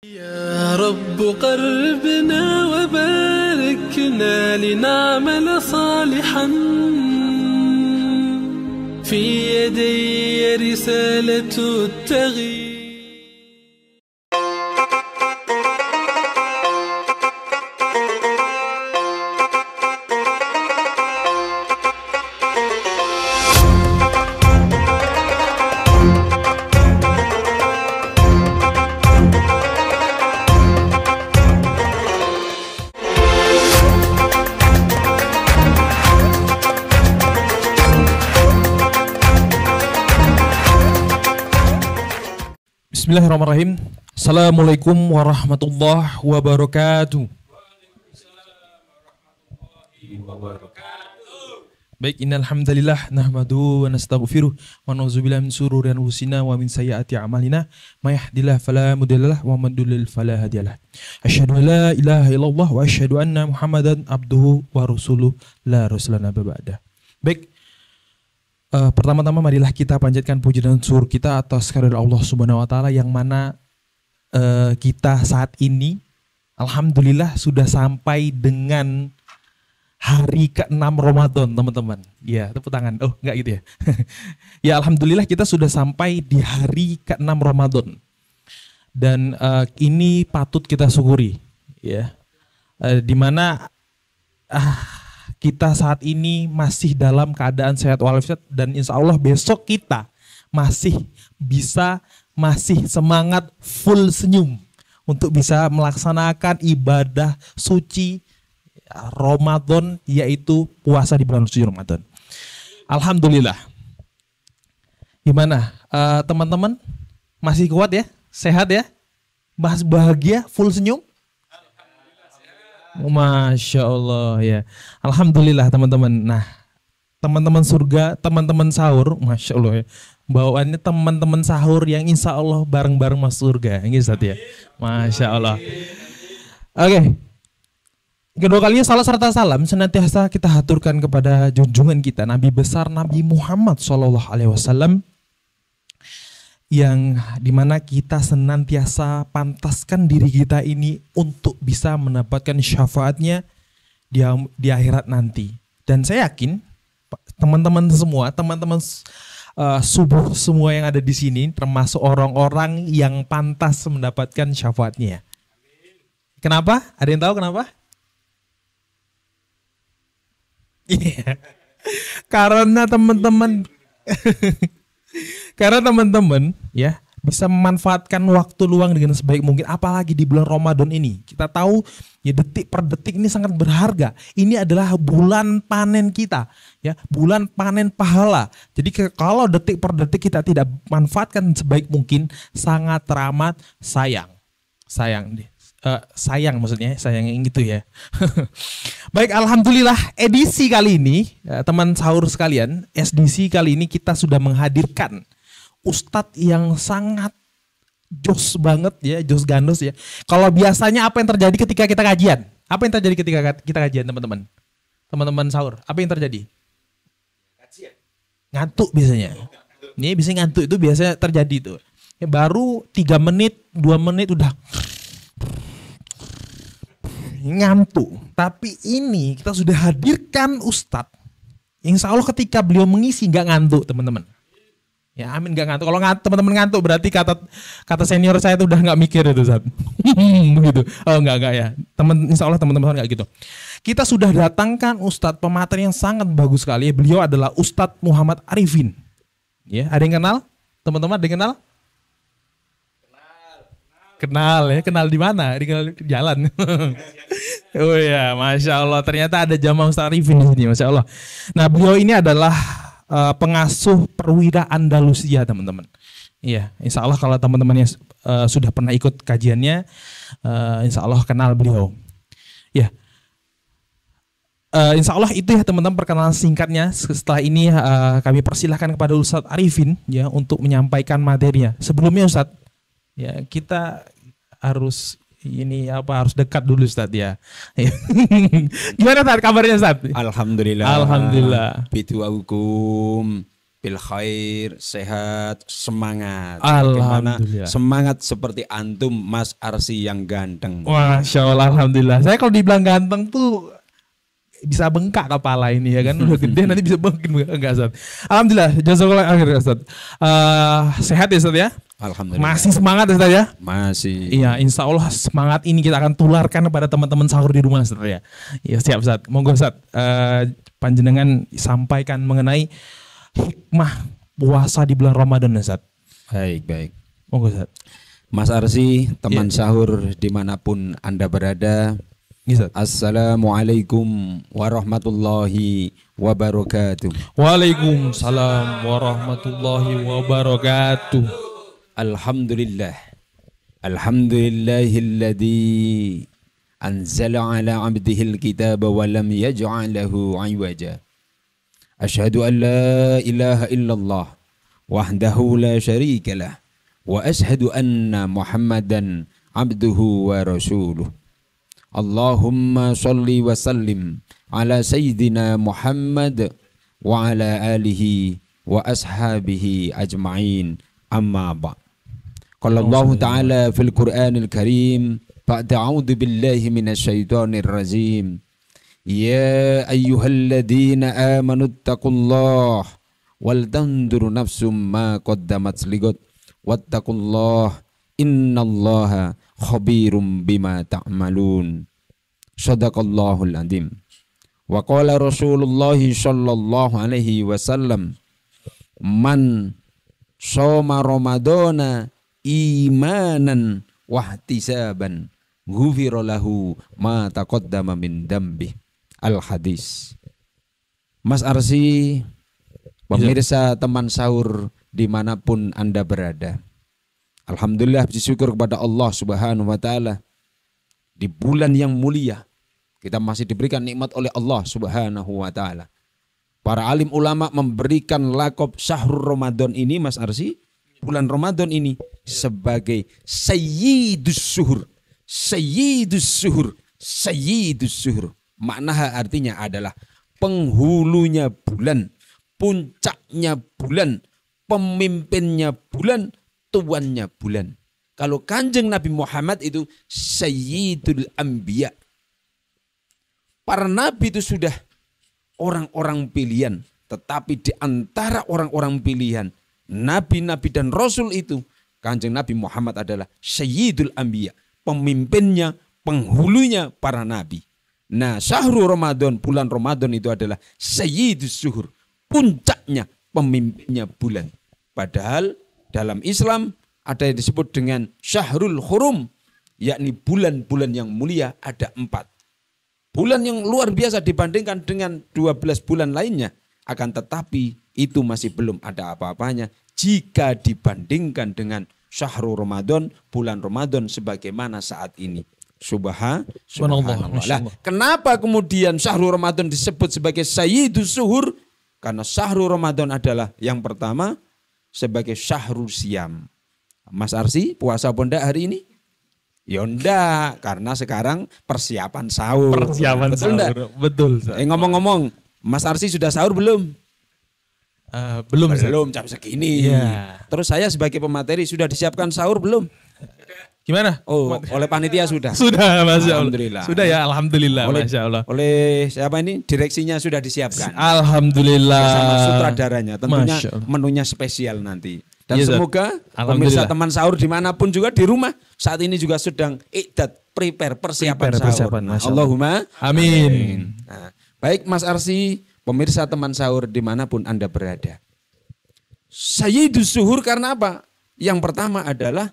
يا رب قربنا وباركنا لنعمل صالحا في يدي رسالة التغيير. Bismillahirrahmanirrahim. Assalamualaikum warahmatullahi wabarakatuh. Baik, innal hamdalillah nahmaduhu wa nastaghfiruh wa na'udzubillahi min shururi anfusina wa min sayyiati a'malina may yahdihillahu fala mudhillalah wa man yudlil fala hadiyalah. Asyhadu an la ilaha illallah wa asyhadu anna Muhammadan abduhu wa rasuluh la rasulana ba'da. Baik, pertama-tama marilah kita panjatkan puji dan syukur kita atas kehadirat Allah Subhanahu wa taala yang mana kita saat ini alhamdulillah sudah sampai dengan hari ke-6 Ramadan, teman-teman. Ya, tepuk tangan. Oh, enggak gitu ya. Ya, alhamdulillah kita sudah sampai di hari ke-6 Ramadan. Dan ini patut kita syukuri, ya. Di mana kita saat ini masih dalam keadaan sehat walafiat dan insya Allah besok kita masih semangat full senyum untuk bisa melaksanakan ibadah suci Ramadan, yaitu puasa di bulan suci Ramadan. Alhamdulillah. Gimana teman-teman, masih kuat ya, sehat ya, bahagia, full senyum? Masya Allah ya. Alhamdulillah teman-teman. Nah, teman-teman surga, teman-teman sahur, Masya Allah ya. Bawaannya teman-teman sahur yang insya Allah bareng-bareng masuk surga. Ini Ustaz ya. Masya Allah. Oke. Kedua kalinya salat serta salam senantiasa kita haturkan kepada junjungan kita Nabi besar Nabi Muhammad SAW, yang dimana kita senantiasa pantaskan diri kita ini untuk bisa mendapatkan syafaatnya di akhirat nanti. Dan saya yakin teman-teman semua, teman-teman subuh semua yang ada di sini termasuk orang-orang yang pantas mendapatkan syafaatnya. Kenapa? Ada yang tahu kenapa? Iya. Karena teman-teman ya bisa memanfaatkan waktu luang dengan sebaik mungkin, apalagi di bulan Ramadan ini. Kita tahu ya, detik per detik ini sangat berharga. Ini adalah bulan panen kita, ya, bulan panen pahala. Jadi kalau detik per detik kita tidak manfaatkan sebaik mungkin, sangat teramat sayang. Sayang maksudnya, sayang yang gitu ya. Baik, alhamdulillah edisi kali ini, teman sahur sekalian, edisi kali ini kita sudah menghadirkan Ustadz yang sangat jos banget ya, jos gandos ya. Kalau biasanya apa yang terjadi ketika kita kajian? Apa yang terjadi ketika kita kajian, teman-teman? Teman-teman sahur, apa yang terjadi? Ngantuk biasanya. Ini bisa ngantuk, itu biasanya terjadi tuh. Ya, baru 3 menit, 2 menit udah ngantuk. Tapi ini kita sudah hadirkan Ustadz, insya Allah ketika beliau mengisi nggak ngantuk, teman-teman. Ya amin, nggak ngantuk. Kalau teman-teman ngantuk berarti kata senior saya itu udah nggak mikir itu Ustadz. Begitu. Oh nggak ya. Insya Allah teman-teman nggak gitu. Kita sudah datangkan Ustadz pemateri yang sangat bagus sekali. Beliau adalah Ustadz Muhammad Arifin. Ya, ada yang kenal? Teman-teman ada yang kenal? Kenal ya, kenal di mana? Di jalan. Oh ya, Masya Allah. Ternyata ada jamaah Ustaz Arifin di sini, Masya Allah. Nah, beliau ini adalah pengasuh Perwira Andalusia, teman-teman. Iya, Insya Allah kalau teman-teman yang sudah pernah ikut kajiannya, Insya Allah kenal beliau. Ya, Insya Allah itu ya teman-teman perkenalan singkatnya. Setelah ini kami persilahkan kepada Ustaz Arifin ya untuk menyampaikan materinya. Sebelumnya Ustaz, ya kita harus dekat dulu Ustaz ya. Gimana Ustaz kabarnya Ustaz? Alhamdulillah. Alhamdulillah. Pitu aukum bil khair, sehat, semangat. Bagaimana Alhamdulillah. semangat seperti antum Mas Arsy yang ganteng. Masya Allah, alhamdulillah. Saya kalau dibilang ganteng tuh bisa bengkak kepala ini ya kan. Udah gede nanti bisa bengkak enggak Ustaz. Alhamdulillah, jazakallah akhir Ustaz. Sehat ya Ustaz ya? Alhamdulillah. Masih semangat ya Ustaz ya? Masih. Iya, insya Allah semangat ini kita akan tularkan kepada teman-teman sahur di rumah Ustaz ya. Iya siap Ustaz. Monggo Ustaz, panjenengan sampaikan mengenai hikmah puasa di bulan Ramadan Ustaz. Baik. Monggo Ustaz. Mas Arsy, teman sahur dimanapun Anda berada. Iya, Ustaz. Assalamualaikum warahmatullahi wabarakatuh. Waalaikumsalam warahmatullahi wabarakatuh. Alhamdulillah. Alhamdulillahilladzi anzala ala abdihil kitaba wa lam yaj'alahu 'iwaja. Asyhadu an la ilaha illallah wahdahu la syarika lah wa asyhadu anna Muhammadan abduhu wa rasuluh. Allahumma salli wa sallim ala sayyidina Muhammad wa ala alihi wa ashabihi ajma'in, amma ba'd. Qala Allah Ta'ala fil Qur'anil Karim ba'da a'udzu billahi minasy syaithanir rajim. Ya ayyuhalladzina amanu taqullaha wal tanzur nafsum ma qaddamat lighad wattaqullaha innallaha khabirum bima ta'malun. Shadaqallahul azim. Wa qala Rasulullah sallallahu alaihi wasallam, man shoma ramadana imanan wahtisaban ghufira lahu ma taqaddama min dambi. Al hadis. Mas Arsy, pemirsa teman sahur dimanapun Anda berada, alhamdulillah, puji syukur kepada Allah Subhanahu wa taala. Di bulan yang mulia kita masih diberikan nikmat oleh Allah Subhanahu wa taala. Para alim ulama memberikan lakop syahrul Ramadan ini, Mas Arsy, bulan Ramadan ini sebagai sayyidus syuhur. Sayyidus syuhur, sayyidus syuhur. Makna artinya adalah penghulunya bulan, puncaknya bulan, pemimpinnya bulan, tuannya bulan. Kalau Kanjeng Nabi Muhammad itu Sayyidul Anbiya. Para nabi itu sudah orang-orang pilihan. Tetapi di antara orang-orang pilihan, nabi-nabi dan rasul itu, Kanjeng Nabi Muhammad adalah Sayyidul Anbiya. Pemimpinnya, penghulunya para nabi. Nah, syahrul Ramadan, bulan Ramadan itu adalah Sayyidus Syuhur. Puncaknya, pemimpinnya bulan. Padahal dalam Islam ada yang disebut dengan Syahrul Hurum, yakni bulan-bulan yang mulia ada 4. Bulan yang luar biasa dibandingkan dengan 12 bulan lainnya. Akan tetapi itu masih belum ada apa-apanya jika dibandingkan dengan Syahrul Ramadan, bulan Ramadan sebagaimana saat ini. Subhanallah. Lah, kenapa kemudian Syahrul Ramadan disebut sebagai Sayyidus Syuhur? Karena Syahrul Ramadan adalah yang pertama sebagai Syahrul Siyam. Mas Arsy, puasa apa enggak hari ini? Ya enggak, karena sekarang persiapan sahur. Persiapan betul sahur. enggak? Betul. Ngomong-ngomong, Mas Arsy sudah sahur belum? Belum. Belum, jam segini. Iya. Terus saya sebagai pemateri sudah disiapkan sahur belum? Gimana? Oh, oleh panitia sudah. Sudah, Masya Allah. Alhamdulillah. Sudah ya, alhamdulillah, Masya Allah. Oleh siapa ini? Direksinya sudah disiapkan. Alhamdulillah. Bersama sutradaranya. Tentunya Masya Allah. menunya spesial nanti. Dan Iya, semoga alhamdulillah. pemirsa teman sahur dimanapun juga di rumah saat ini juga sedang prepare persiapan sahur. Masya Allah. Allahumma Amin. Nah, baik Mas Arsy, pemirsa teman sahur dimanapun Anda berada. Sayyidus Syuhur karena apa? Yang pertama adalah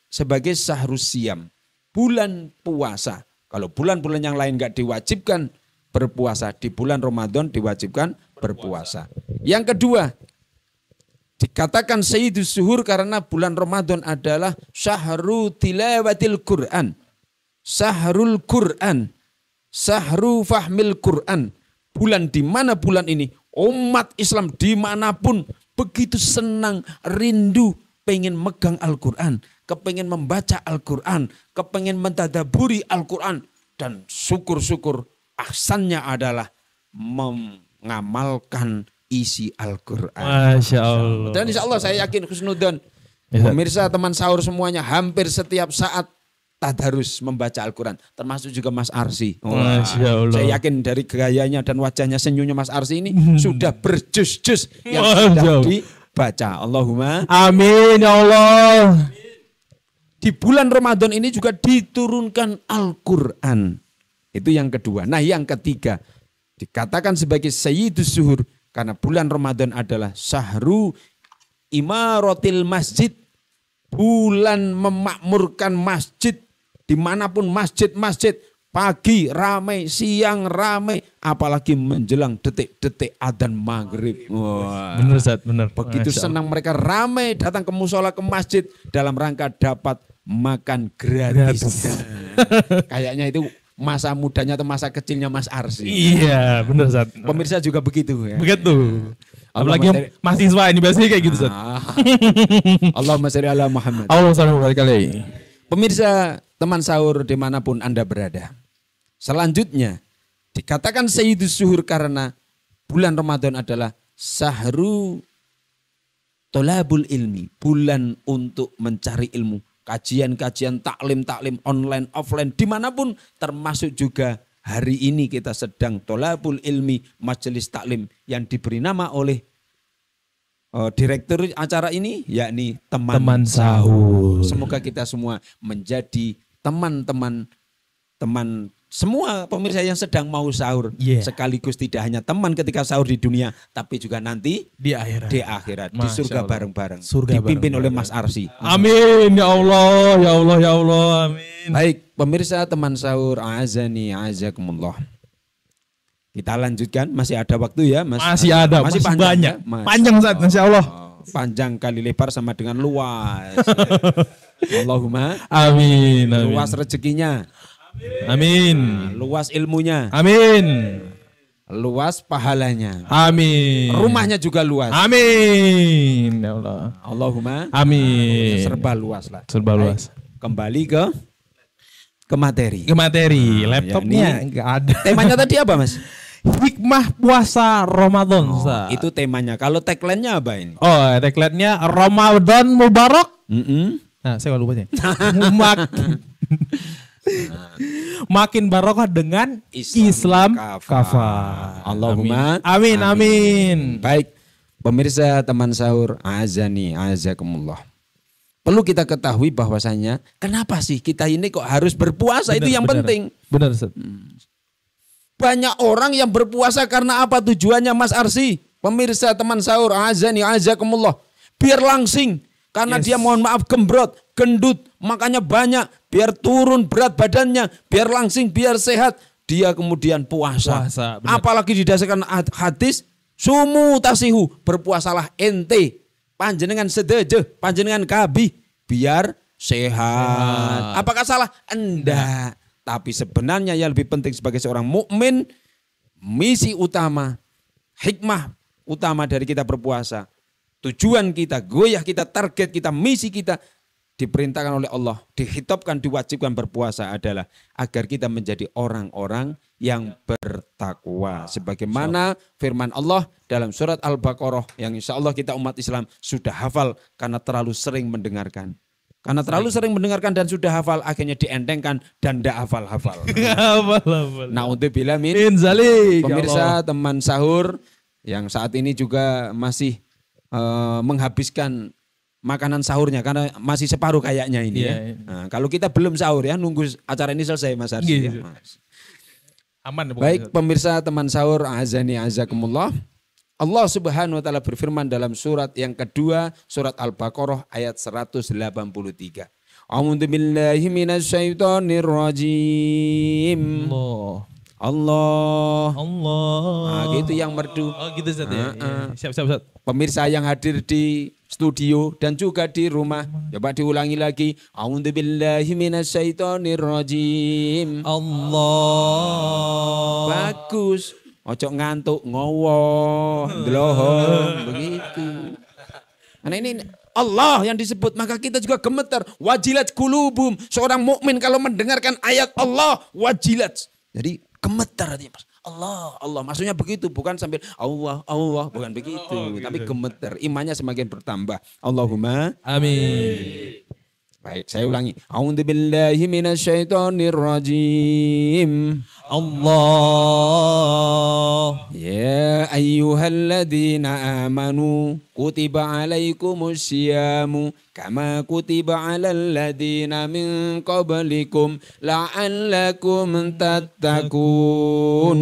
sebagai Syahrus Siyam, bulan puasa. Kalau bulan-bulan yang lain enggak diwajibkan berpuasa, di bulan Ramadan diwajibkan berpuasa. Yang kedua, dikatakan Sayyidus Syuhur karena bulan Ramadan adalah Syahrul Tilawatil Quran, Syahrul Quran, Syahru Fahmil Quran. Bulan di mana bulan ini umat Islam dimanapun begitu senang, rindu, pengen megang Al-Quran, kepengen membaca Al-Quran, kepengen mentadaburi Al-Quran. Dan syukur-syukur ahsannya adalah mengamalkan isi Al-Quran. Masya Allah. Dan insya Allah saya yakin husnudzon. Ya. Pemirsa teman sahur semuanya hampir setiap saat tadarus membaca Al-Quran. Termasuk juga Mas Arsi. Wah, Masya Allah. saya yakin dari gayanya dan wajahnya senyumnya Mas Arsi ini sudah berjus-jus yang Masya sudah Allah. dibaca. Allahumma. Amin ya Allah. Di bulan Ramadan ini juga diturunkan Al-Quran. Itu yang kedua. Nah yang ketiga. Dikatakan sebagai Sayyidus Suhur. Karena bulan Ramadan adalah Syahru Imaratil Masjid. Bulan memakmurkan masjid. Dimanapun masjid-masjid. Pagi ramai, siang ramai. Apalagi menjelang detik-detik adzan maghrib. Wah. Benar Ustaz, benar. Begitu Masya Allah. senang mereka ramai datang ke musola ke masjid. Dalam rangka dapat makan gratis. Kayaknya itu masa mudanya atau masa kecilnya Mas Arsi. Iya, benar Ustaz. Pemirsa juga begitu ya. Begitu. Apalagi yang mahasiswa ini biasanya kayak gitu Ustaz. Allahumma sholli ala Muhammad. Allah sallallahu alaihi. Pemirsa teman sahur dimanapun Anda berada. Selanjutnya dikatakan Sayyidus Suhur karena bulan Ramadan adalah Sahru Tolabul Ilmi. Bulan untuk mencari ilmu. Kajian-kajian taklim-taklim online, offline, dimanapun termasuk juga hari ini kita sedang Tolabul Ilmi Majelis Taklim yang diberi nama oleh direktur acara ini yakni teman sahur. Semoga kita semua menjadi teman-teman semua pemirsa yang sedang mau sahur. Yeah. Sekaligus tidak hanya teman ketika sahur di dunia tapi juga nanti Di akhirat. di akhirat, di Masya surga Allah. bareng-bareng. Surga Dipimpin bareng-bareng. oleh Mas Arsi. Amin ya Allah, ya Allah, ya Allah. Amin. Baik, pemirsa teman sahur, azani azakumullah. Kita lanjutkan, masih ada waktu ya, Mas. Masih ada, masih panjang, banyak. ya? Masya Panjang Ustaz, Masya Allah. Panjang kali lebar sama dengan luas. Allahumma Amin, amin. luas rezekinya, Amin. luas ilmunya, Amin. luas pahalanya. Amin. Rumahnya juga luas. Amin. Ya Allah. Allahumma Amin. serba luas lah. Serba luas. Baik, kembali ke materi. Ke materi, laptopnya yakni- enggak ada. Temanya tadi apa, Mas? Hikmah puasa Ramadan, Ustaz. Itu temanya. Kalau tagline-nya apa ini? Oh, tagline-nya Ramadan Mubarak. Mm-mm. Nah, saya lupa nih. Makin barokah dengan Islam kafah. Allahumma Amin, amin. Baik, pemirsa teman sahur, azani azakumullah. Perlu kita ketahui bahwasanya kenapa sih kita ini kok harus berpuasa, itu yang penting. Benar, Ustaz. Banyak orang yang berpuasa karena apa tujuannya, Mas Arsi? Pemirsa teman sahur, azani azakumullah. Biar langsing. Karena dia mohon maaf gembrot, gendut, makanya banyak. Biar turun berat badannya, biar langsing, biar sehat. Dia kemudian puasa. benar. Apalagi didasarkan hadis, sumu tasihu, berpuasalah ente. Panjenengan sedeje, panjenengan kabi, biar sehat. Apakah salah? Enggak. Tapi sebenarnya yang lebih penting sebagai seorang mukmin, misi utama, hikmah utama dari kita berpuasa, tujuan kita, goyah kita, target kita, misi kita diperintahkan oleh Allah, dihitopkan, diwajibkan berpuasa adalah agar kita menjadi orang-orang yang bertakwa. Sebagaimana firman Allah dalam surat Al-Baqarah yang insya Allah kita umat Islam sudah hafal karena terlalu sering mendengarkan. Karena terlalu sering mendengarkan dan sudah hafal, akhirnya dientengkan dan tidak hafal-hafal. Na'udzubillah min zalik. pemirsa teman sahur yang saat ini juga masih menghabiskan makanan sahurnya karena masih separuh kayaknya ini ya. Iya. Nah, kalau kita belum sahur ya, nunggu acara ini selesai Mas Arsi. Gitu. Ya, Mas. Aman ya, Baik pemirsa teman sahur, azani azakumullah. Allah Subhanahu wa taala berfirman dalam surat yang kedua, surat Al-Baqarah ayat 183. A'udzu billahi minasyaitonir rajim. Allah. Nah, gitu yang merdu. Oh gitu Ustaz ya. Siap, Ustaz. Pemirsa yang hadir di studio dan juga di rumah, coba diulangi lagi. A'udzu billahi minasyaitonir rajim. Allah. Bagus. Ojo ngantuk, ngowo, ndlohor, begitu. Karena ini Allah yang disebut, maka kita juga gemetar. Wajilat kulubum. Seorang mukmin kalau mendengarkan ayat Allah, wajilat. Jadi gemetar. Allah, Allah. Maksudnya begitu, bukan sambil Allah, Allah, bukan begitu. Tapi gemeter, imannya semakin bertambah. Allahumma Amin. baik, saya ulangi. A'udzubillahi minasyaitonirrajim. Allah. Ya ayyuhalladzina amanu kutiba alaikumus syiamu kama kutiba alal ladzina min qablikum la'allakum tattaqun.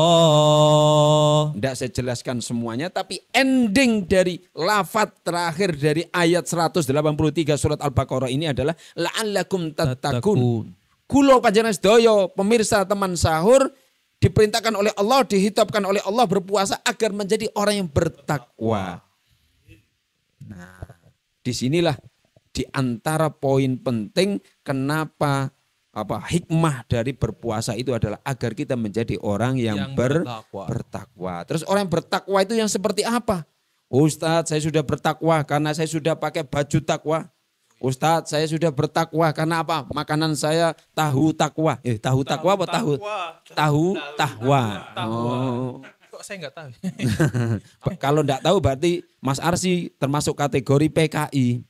Allah. Tidak saya jelaskan semuanya, tapi ending dari lafaz terakhir dari ayat 183 surat Al-Baqarah ini adalah la'allakum tattaqun. Kulo panjenengan sedaya pemirsa teman sahur diperintahkan oleh Allah, dihitopkan oleh Allah berpuasa agar menjadi orang yang bertakwa. Nah, disinilah di antara poin penting kenapa hikmah dari berpuasa itu adalah agar kita menjadi orang yang bertakwa. Terus orang yang bertakwa itu yang seperti apa? Ustadz, saya sudah bertakwa karena saya sudah pakai baju takwa. Ustadz, saya sudah bertakwa karena apa? Makanan saya tahu takwa. Tahu takwa apa tahu? Tahu tahwa. Oh. Kok saya nggak tahu? Kalau enggak tahu berarti Mas Arsi termasuk kategori PKI.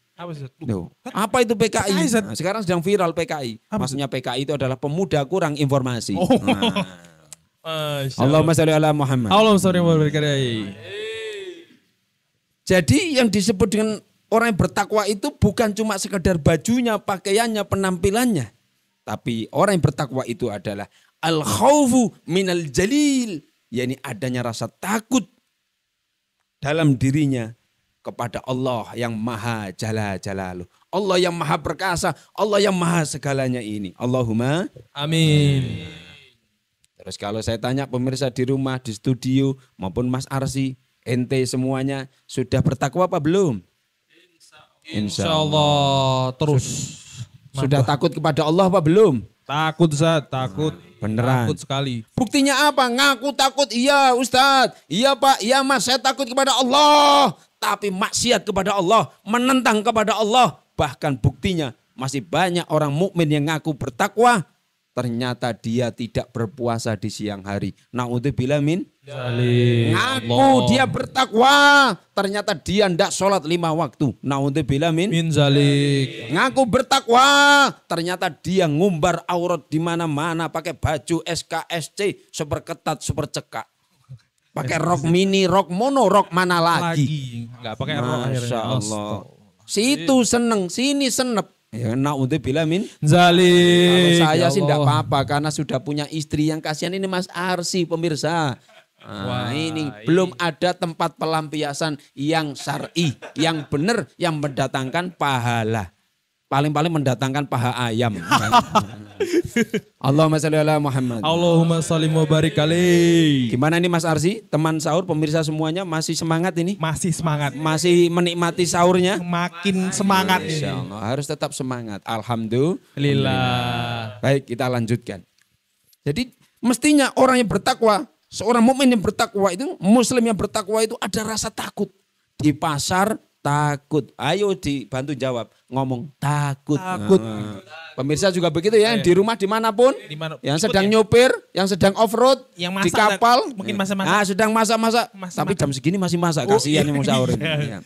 Apa itu PKI? Nah, sekarang sedang viral PKI. Maksudnya PKI itu adalah pemuda kurang informasi. Allahumma sholli ala Muhammad. Allahumma sholli ala Muhammad. Jadi yang disebut dengan orang yang bertakwa itu bukan cuma sekedar bajunya, pakaiannya, penampilannya. Tapi orang yang bertakwa itu adalah al-khawfu minal jalil. yakni adanya rasa takut dalam dirinya kepada Allah yang maha jalaluh. Allah yang maha perkasa, Allah yang maha segalanya ini. Allahumma amin. Terus kalau saya tanya pemirsa di rumah, di studio maupun Mas Arsi, ente semuanya sudah bertakwa apa belum? Insya Allah terus. Sudah takut kepada Allah apa belum? Takut Ustaz, takut. Beneran. Takut sekali. Buktinya apa? Ngaku takut, iya Ustadz, iya Pak, iya Mas, saya takut kepada Allah. Tapi maksiat kepada Allah, menentang kepada Allah. Bahkan buktinya masih banyak orang mukmin yang ngaku bertakwa, ternyata dia tidak berpuasa di siang hari. Na'udzubillah min Zalim. ngaku dia bertakwa, ternyata dia tidak sholat 5 waktu. Na'udzubillah min zalik. ngaku bertakwa, ternyata dia ngumbar aurat di mana-mana, pakai baju SKSC super ketat, super cekak. Pakai rok mini, rok mono, rok mana lagi? Enggak pakai rok akhirnya. Masya Allah. Situ seneng, sini senep. Ya, na'udzubillah min zalik. Kalau saya Ya sih enggak Allah. apa-apa karena sudah punya istri yang kasihan ini Mas Arsi pemirsa. Wah, Ini belum ada tempat pelampiasan yang syar'i, yang benar, yang mendatangkan pahala. Paling-paling mendatangkan paha ayam. Allahumma sholli ala Muhammad. Allahumma salim wa barik alaih. Gimana nih Mas Arsi, teman sahur, pemirsa semuanya masih semangat ini? Masih semangat. Masih menikmati sahurnya? Makin semangat ini. Insya Allah, harus tetap semangat. Alhamdulillah. Lillah. Baik, kita lanjutkan. Jadi mestinya orang yang bertakwa, seorang mukmin yang bertakwa itu, muslim yang bertakwa itu ada rasa takut. Di pasar takut. Ayo dibantu jawab. Ngomong takut. Takut. Pemirsa juga begitu ya. Di rumah dimanapun. Yang Ikut sedang ya? nyopir. Yang sedang off-road. Yang Di masak, kapal. mungkin masak-masak. Nah, sedang masak-masak. Tapi jam segini masih masak. Kasihan yang mau sahur ini. Ya.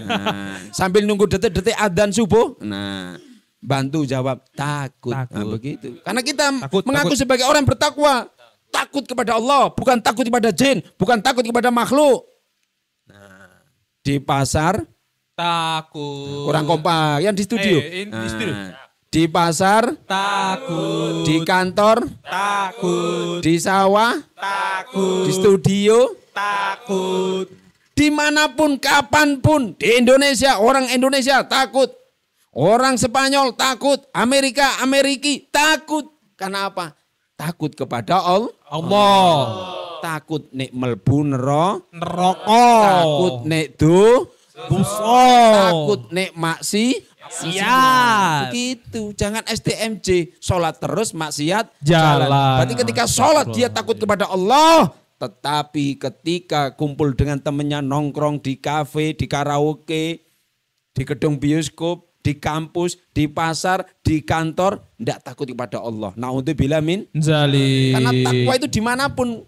Nah, sambil nunggu detik-detik adzan subuh. Nah, bantu jawab takut. Nah, Takut. begitu. Karena kita Takut, mengaku takut. sebagai orang bertakwa. Takut kepada Allah. Bukan takut kepada jin. Bukan takut kepada makhluk. Di pasar Takut. kurang kompak yang di studio. Di studio. Di pasar, Takut. di kantor, Takut. di sawah, Takut. di studio, Takut. dimanapun, kapanpun, di Indonesia, orang Indonesia takut. Orang Spanyol takut, Ameriki takut. Karena apa? Takut kepada Allah. takut nek melbu neraka, Neraka. takut nek do, Buso. takut nek Maksiat. Begitu, jangan STMJ, sholat terus maksiat Jalan. Berarti ketika sholat dia takut kepada Allah, tetapi ketika kumpul dengan temennya nongkrong di kafe, di karaoke, di gedung bioskop, di kampus, di pasar, di kantor, tidak takut kepada Allah. Na'udzubillah min Zalik. karena takwa itu dimanapun,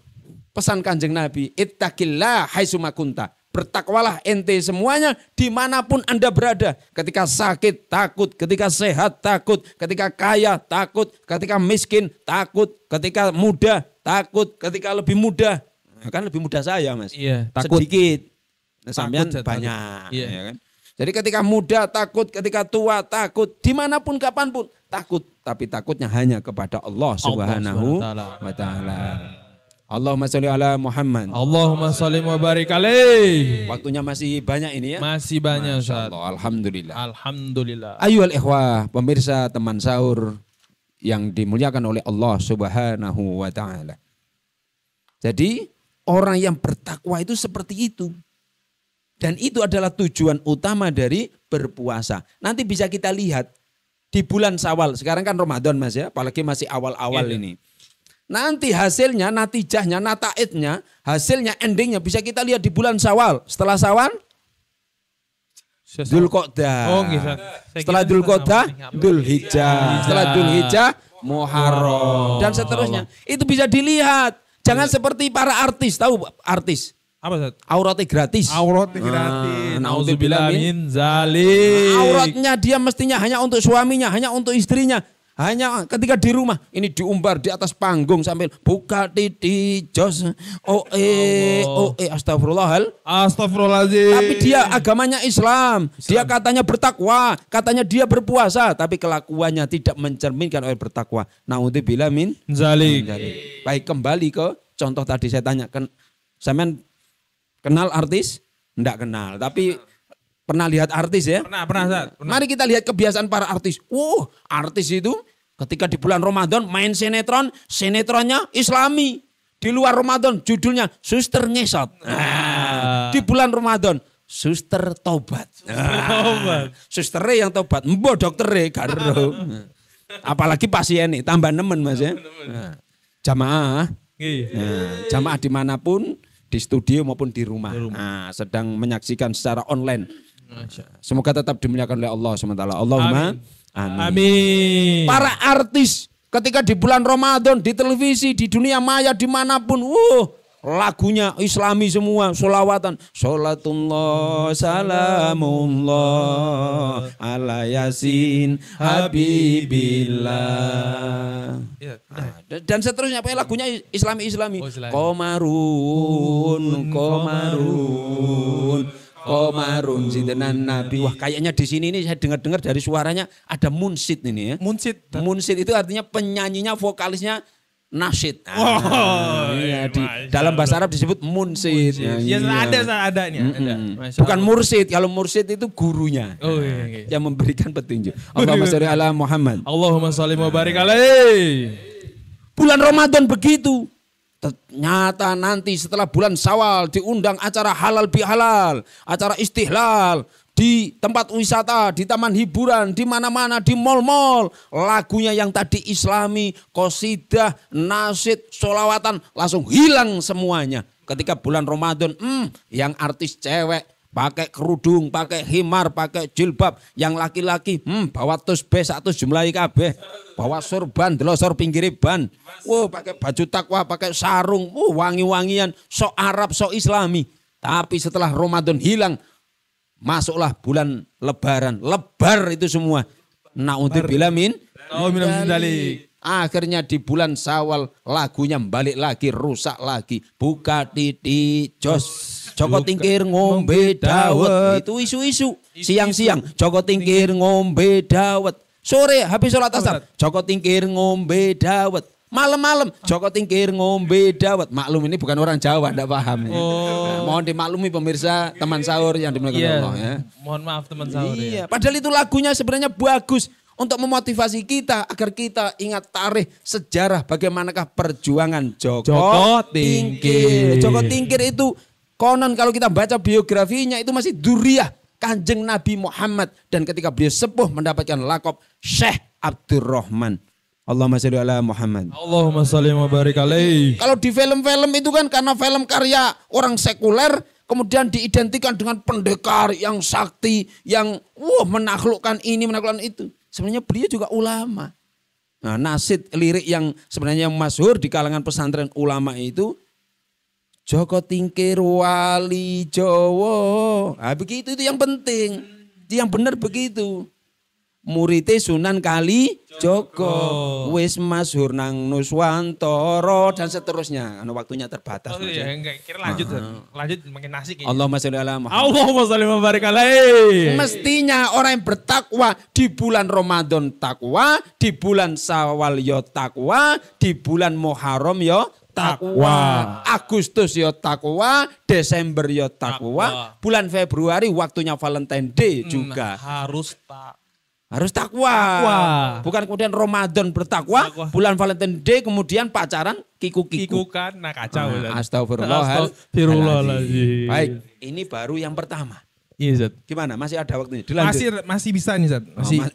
pesan Kanjeng Nabi, ittaqillah haitsuma kunta. Bertakwalah ente semuanya dimanapun Anda berada. Ketika sakit takut, ketika sehat takut, ketika kaya takut, ketika miskin takut, ketika muda takut, ketika lebih muda. Kan lebih muda saya Mas. Iya, takut. Sedikit. Nah, sampean Takut, banyak. Iya. Ya kan? Jadi ketika muda takut, ketika tua takut, dimanapun kapanpun takut. Tapi takutnya hanya kepada Allah Subhanahu wa Ta'ala. Allahumma sholli ala Muhammad. Allahumma sholli wa barik alaih. Waktunya masih banyak ini ya. Masih banyak Masya Ustaz. Allah, alhamdulillah. Alhamdulillah. Ayyuhal ikhwah, pemirsa teman sahur yang dimuliakan oleh Allah Subhanahu wa Ta'ala. Jadi orang yang bertakwa itu seperti itu. Dan itu adalah tujuan utama dari berpuasa. Nanti bisa kita lihat di bulan Syawal. Sekarang kan Ramadan Mas ya, apalagi masih awal-awal ini. Nanti hasilnya, natijahnya, nataidnya, hasilnya, endingnya bisa kita lihat di bulan Syawal. Setelah Syawal, Dzulqa'dah. Oh, gitu. Setelah Dzulqa'dah, Dzulhijjah. Setelah Dzulhijjah, Muharram. Dan seterusnya. Itu bisa dilihat. Jangan seperti para artis. Tahu artis? Apa Ustaz? Auratnya gratis. Auratnya gratis. Nauzubillah min zalik. Auratnya dia mestinya hanya untuk suaminya, hanya untuk istrinya. Hanya ketika di rumah, ini diumbar di atas panggung sambil buka titi jos, astagfirullahaladzim. Tapi dia agamanya Islam, dia katanya bertakwa, katanya dia berpuasa, tapi kelakuannya tidak mencerminkan oleh bertakwa. Naudzubillah min zalik. Baik, kembali ke contoh tadi saya tanya, sampean kenal artis? Enggak kenal, tapi pernah lihat artis ya? Pernah Ustaz. Mari kita lihat kebiasaan para artis. Artis itu ketika di bulan Ramadan main sinetron, sinetronnya Islami. Di luar Ramadan judulnya Suster Ngesot. Di bulan Ramadan Suster Tobat. Susternya yang tobat, mbok dokternya karo. Apalagi pasien nih, tambah nemen Mas ya. Jamaah. Jamaah dimanapun, di studio maupun di rumah. Sedang menyaksikan secara online. Semoga tetap dimuliakan oleh Allah SWT. Allahumma amin. Para artis ketika di bulan Ramadan, di televisi, di dunia maya, dimanapun, lagunya Islami semua, sholawatan. Sholatullah, salamullah, ala yasin, habibillah. Dan seterusnya, apa lagunya Islami. Komarun sintenan Nabi. Wah, kayaknya di sini ini saya dengar dari suaranya ada munsid ini ya. Munsid itu artinya penyanyinya, vokalisnya nasyid. Dalam bahasa Arab disebut munsid. Ada. Bukan mursid. Kalau mursid itu gurunya. Yang memberikan petunjuk. Allahumma sholli ala Muhammad. Allahumma sholli wa barik alaih. Bulan Ramadan begitu. Ternyata nanti setelah bulan Syawal diundang acara halal bihalal, acara istihlal di tempat wisata, di taman hiburan, di mana-mana, di mal-mal. Lagunya yang tadi Islami, qasidah, nasyid, sholawatan langsung hilang semuanya. Ketika bulan Ramadan, yang artis cewek pakai kerudung, pakai himar, pakai jilbab. Yang laki-laki bawa tusbeh satu jumlahi kabeh. Bawa sorban, delosor pinggiri ban. Pakai baju takwa, pakai sarung. Wangi-wangian, sok Arab, sok Islami. Tapi setelah Ramadan hilang, masuklah bulan Lebaran. Lebar itu semua. Na'udzubillah min dzalik. Akhirnya di bulan Syawal lagunya balik lagi, rusak lagi. Buka titi jos, Joko Tingkir ngombe dawet. Itu isu-isu. Siang-siang Joko Tingkir ngombe dawet. Sore habis sholat asar Joko Tingkir ngombe dawet. Malam-malam Joko Tingkir ngombe dawet. Maklum ini bukan orang Jawa, enggak paham ya. Mohon dimaklumi pemirsa teman sahur yang dimuliakan Allah ya. Mohon maaf teman sahur ya. Padahal itu lagunya sebenarnya bagus untuk memotivasi kita agar kita ingat tarikh sejarah bagaimanakah perjuangan Joko Tingkir. Joko Tingkir itu konon kalau kita baca biografinya itu masih dzurriyyah Kanjeng Nabi Muhammad, dan ketika beliau sepuh mendapatkan lakop Syekh Abdurrahman. Allahumma sholli ala Muhammad. Allahumma sholli wa barik alaih. Kalau di film-film itu kan karena film karya orang sekuler, kemudian diidentikan dengan pendekar yang sakti, yang menaklukkan ini, menaklukkan itu. Sebenarnya beliau juga ulama. Nah, nasid lirik yang sebenarnya yang masyhur di kalangan pesantren ulama itu Joko Tingkir Wali Jowo. Nah, begitu itu yang penting. Yang benar begitu. Muridé Sunan Kali Joko. Wis masyhur nang Nuswantara dan seterusnya. Karena waktunya terbatas. Oh iya, enggak kira lanjut. Lanjut makin nasi kayaknya. Allahumma sholli ala Muhammad. Allahumma sholli wa barik alaihi. Mestinya orang yang bertakwa di bulan Ramadan takwa, di bulan Syawal yo takwa, di bulan Muharram yo takwa. Agustus yo takwa, Desember yo takwa, bulan Februari waktunya Valentine Day juga. Harus takwa. Bukan kemudian Ramadan bertakwa, bulan Valentine Day kemudian pacaran kiku-kiku. Kan, nah kacau. Astagfirullahaladzim. Baik, ini baru yang pertama. Iya, Zat. Gimana? Masih ada waktunya? Dilanjut. Masih bisa nih, Zat.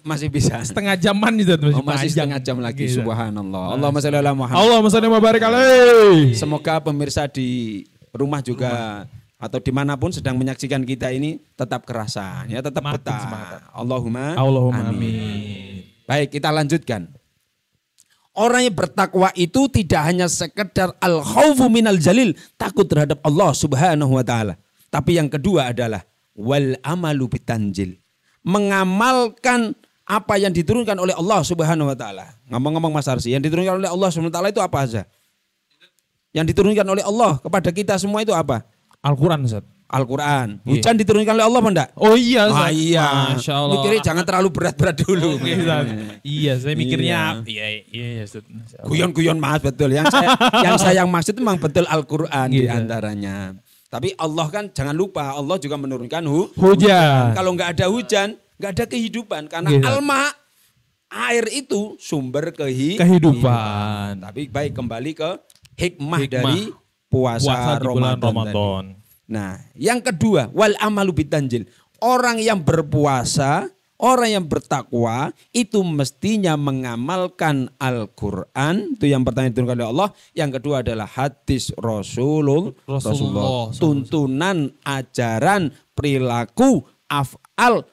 Masih bisa. Setengah jaman nih, Zat. Masih setengah jam lagi. Gitu. Subhanallah. Allahumma sholli ala Muhammad. Allahumma sholli wa barik alaihi. Semoga pemirsa di rumah juga atau dimanapun sedang menyaksikan kita ini tetap kerasan, ya tetap betah. Allahumma amin. Baik, kita lanjutkan. Orang yang bertakwa itu tidak hanya sekedar al-khaufu minal jalil, takut terhadap Allah Subhanahu wa taala. Tapi yang kedua adalah wal amalu bitanjil. Mengamalkan apa yang diturunkan oleh Allah Subhanahu wa taala. Ngomong-ngomong Mas Arsi, yang diturunkan oleh Allah Subhanahu wa taala itu apa saja? Yang diturunkan oleh Allah kepada kita semua itu apa? Al-Quran, Ustaz. Al-Quran. Hujan diturunkan oleh Allah apa enggak? Oh iya, Ustaz. Iya. Masya Allah. Mikirnya jangan terlalu berat-berat dulu. Iya, saya mikirnya iya, Ustaz. Guyon-guyon Mas, betul. Yang saya maksud memang betul Al-Quran diantaranya. Tapi Allah kan jangan lupa, Allah juga menurunkan hujan. Kalau enggak ada hujan, enggak ada kehidupan. Karena alma, air itu sumber kehidupan. Tapi baik, kembali ke hikmah. Dari puasa di bulan Ramadan. Nah, yang kedua, wal amalu bitanjil. Orang yang berpuasa, orang yang bertakwa itu mestinya mengamalkan Al-Qur'an. Itu yang pertama diturunkan oleh Allah. Yang kedua adalah hadis Rasulullah. Tuntunan, ajaran, perilaku, af'al,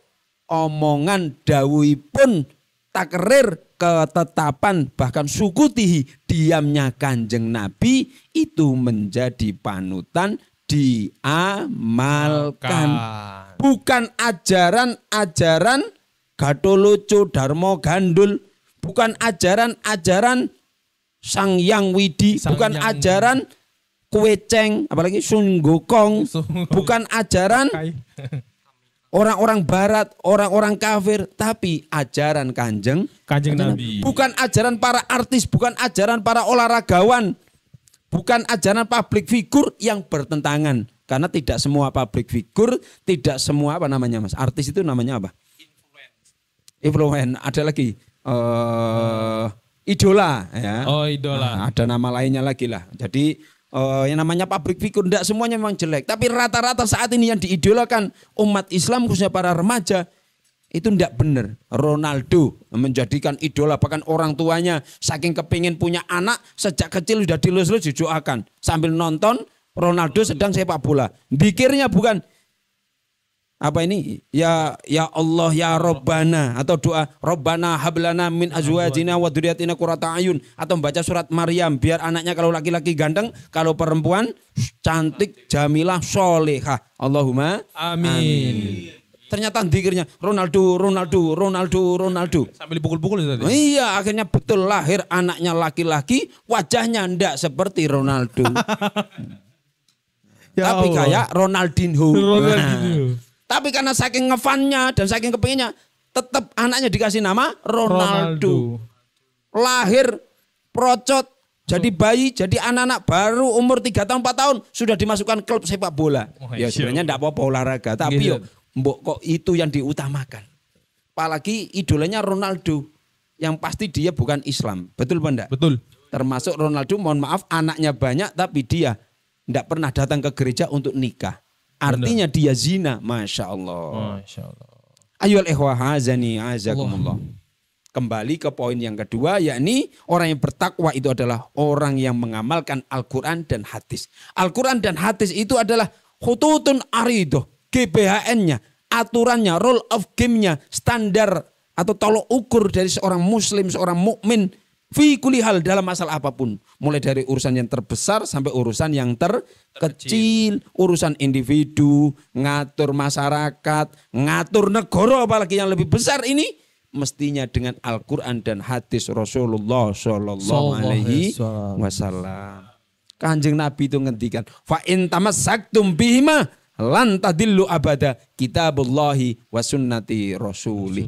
omongan, dawuhipun, takrir, ketetapan, bahkan sukutihi, diamnya Kanjeng Nabi itu menjadi panutan, diamalkan. Bukan ajaran-ajaran Gatoloco Darmo Gandul, bukan ajaran-ajaran Sang Yang Widi, bukan ajaran Kueceng, apalagi Sun Gokong, bukan ajaran orang-orang barat, orang-orang kafir, tapi ajaran Kanjeng Nabi. Bukan ajaran para artis, bukan ajaran para olahragawan, bukan ajaran public figure yang bertentangan. Karena tidak semua public figure, tidak semua apa namanya Mas? Artis itu namanya apa? Influencer. Ada lagi idola ya. Oh, idola. Nah, ada nama lainnya lagi lah. Jadi yang namanya public figure tidak semuanya memang jelek, tapi rata-rata saat ini yang diidolakan umat Islam khususnya para remaja itu tidak benar. Ronaldo menjadikan idola, bahkan orang tuanya saking kepingin punya anak sejak kecil sudah dilus-lus didoakan sambil nonton Ronaldo sedang sepak bola. Pikirnya bukan apa ini ya Allah ya Rabbana, atau doa Rabbana hablana min azwajina wa dzurriyyatina qurrata ayun, atau membaca surat Maryam biar anaknya kalau laki-laki ganteng, kalau perempuan cantik, jamilah, solehah. Allahumma amin. Ternyata dikirnya Ronaldo sambil dipukul-pukul itu. Iya, akhirnya betul lahir anaknya laki-laki, wajahnya ndak seperti Ronaldo. Tapi kayak Ronaldinho. Tapi karena saking ngefannya dan saking kepinginnya, tetap anaknya dikasih nama Ronaldo. Lahir procot, jadi bayi, jadi anak-anak baru umur 3 tahun 4 tahun sudah dimasukkan klub sepak bola. Ya sebenarnya enggak apa-apa olahraga, tapi mbok kok itu yang diutamakan. Apalagi idolanya Ronaldo, yang pasti dia bukan Islam. Betul apa enggak? Betul. Termasuk Ronaldo, mohon maaf anaknya banyak tapi dia enggak pernah datang ke gereja untuk nikah. Artinya dia zina, Masya Allah. Ayyuhal ikhwah hazani azakumullah. Kembali ke poin yang kedua, yakni orang yang bertakwa itu adalah orang yang mengamalkan Al-Quran dan hadis. Al-Quran dan hadis itu adalah khututun aridoh, GBHN-nya, aturannya, rule of game-nya, standar atau tolok ukur dari seorang muslim, seorang mukmin fi kulli hal dalam masalah apapun. Mulai dari urusan yang terbesar sampai urusan yang terkecil. Urusan individu, ngatur masyarakat, ngatur negara apalagi yang lebih besar ini. Mestinya dengan Al-Quran dan hadis Rasulullah Sallallahu Alaihi Wasallam. Kanjeng Nabi itu ngendikan, fa in tamassaktum bihima lan tadillu abada kitabullahi wa sunnati rasulih.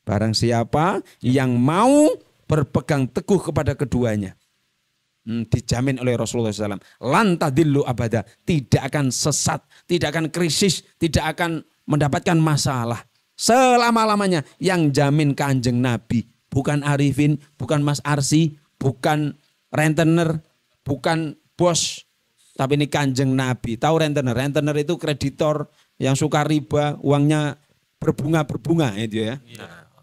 Barang siapa yang mau berpegang teguh kepada keduanya, dijamin oleh Rasulullah SAW, lan tadillu abada, tidak akan sesat, tidak akan krisis, tidak akan mendapatkan masalah selama-lamanya. Yang jamin Kanjeng Nabi, bukan Arifin, bukan Mas Arsi, bukan rentenir, bukan bos, tapi ini Kanjeng Nabi. Tahu rentenir? Rentenir itu kreditor yang suka riba, uangnya berbunga-berbunga itu ya.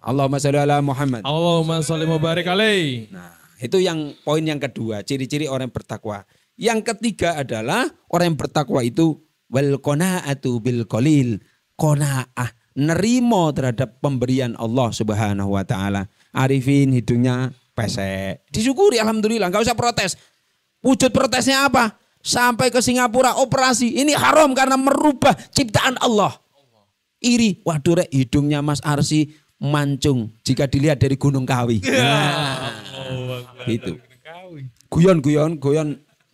Allahumma sholli ala Muhammad. Allahumma sholli wa barik alaih. Nah, itu yang poin yang kedua, ciri-ciri orang yang bertakwa. Yang ketiga adalah orang yang bertakwa itu wal qanaatu bil qalil. Qanaah, nerimo terhadap pemberian Allah Subhanahu wa taala. Arifin hidungnya pesek. Disyukuri alhamdulillah, enggak usah protes. Wujud protesnya apa? Sampai ke Singapura operasi. Ini haram karena merubah ciptaan Allah. Iri, waduh rek hidungnya Mas Arsi mancung jika dilihat dari Gunung Kawi. Nah, itu. Guyon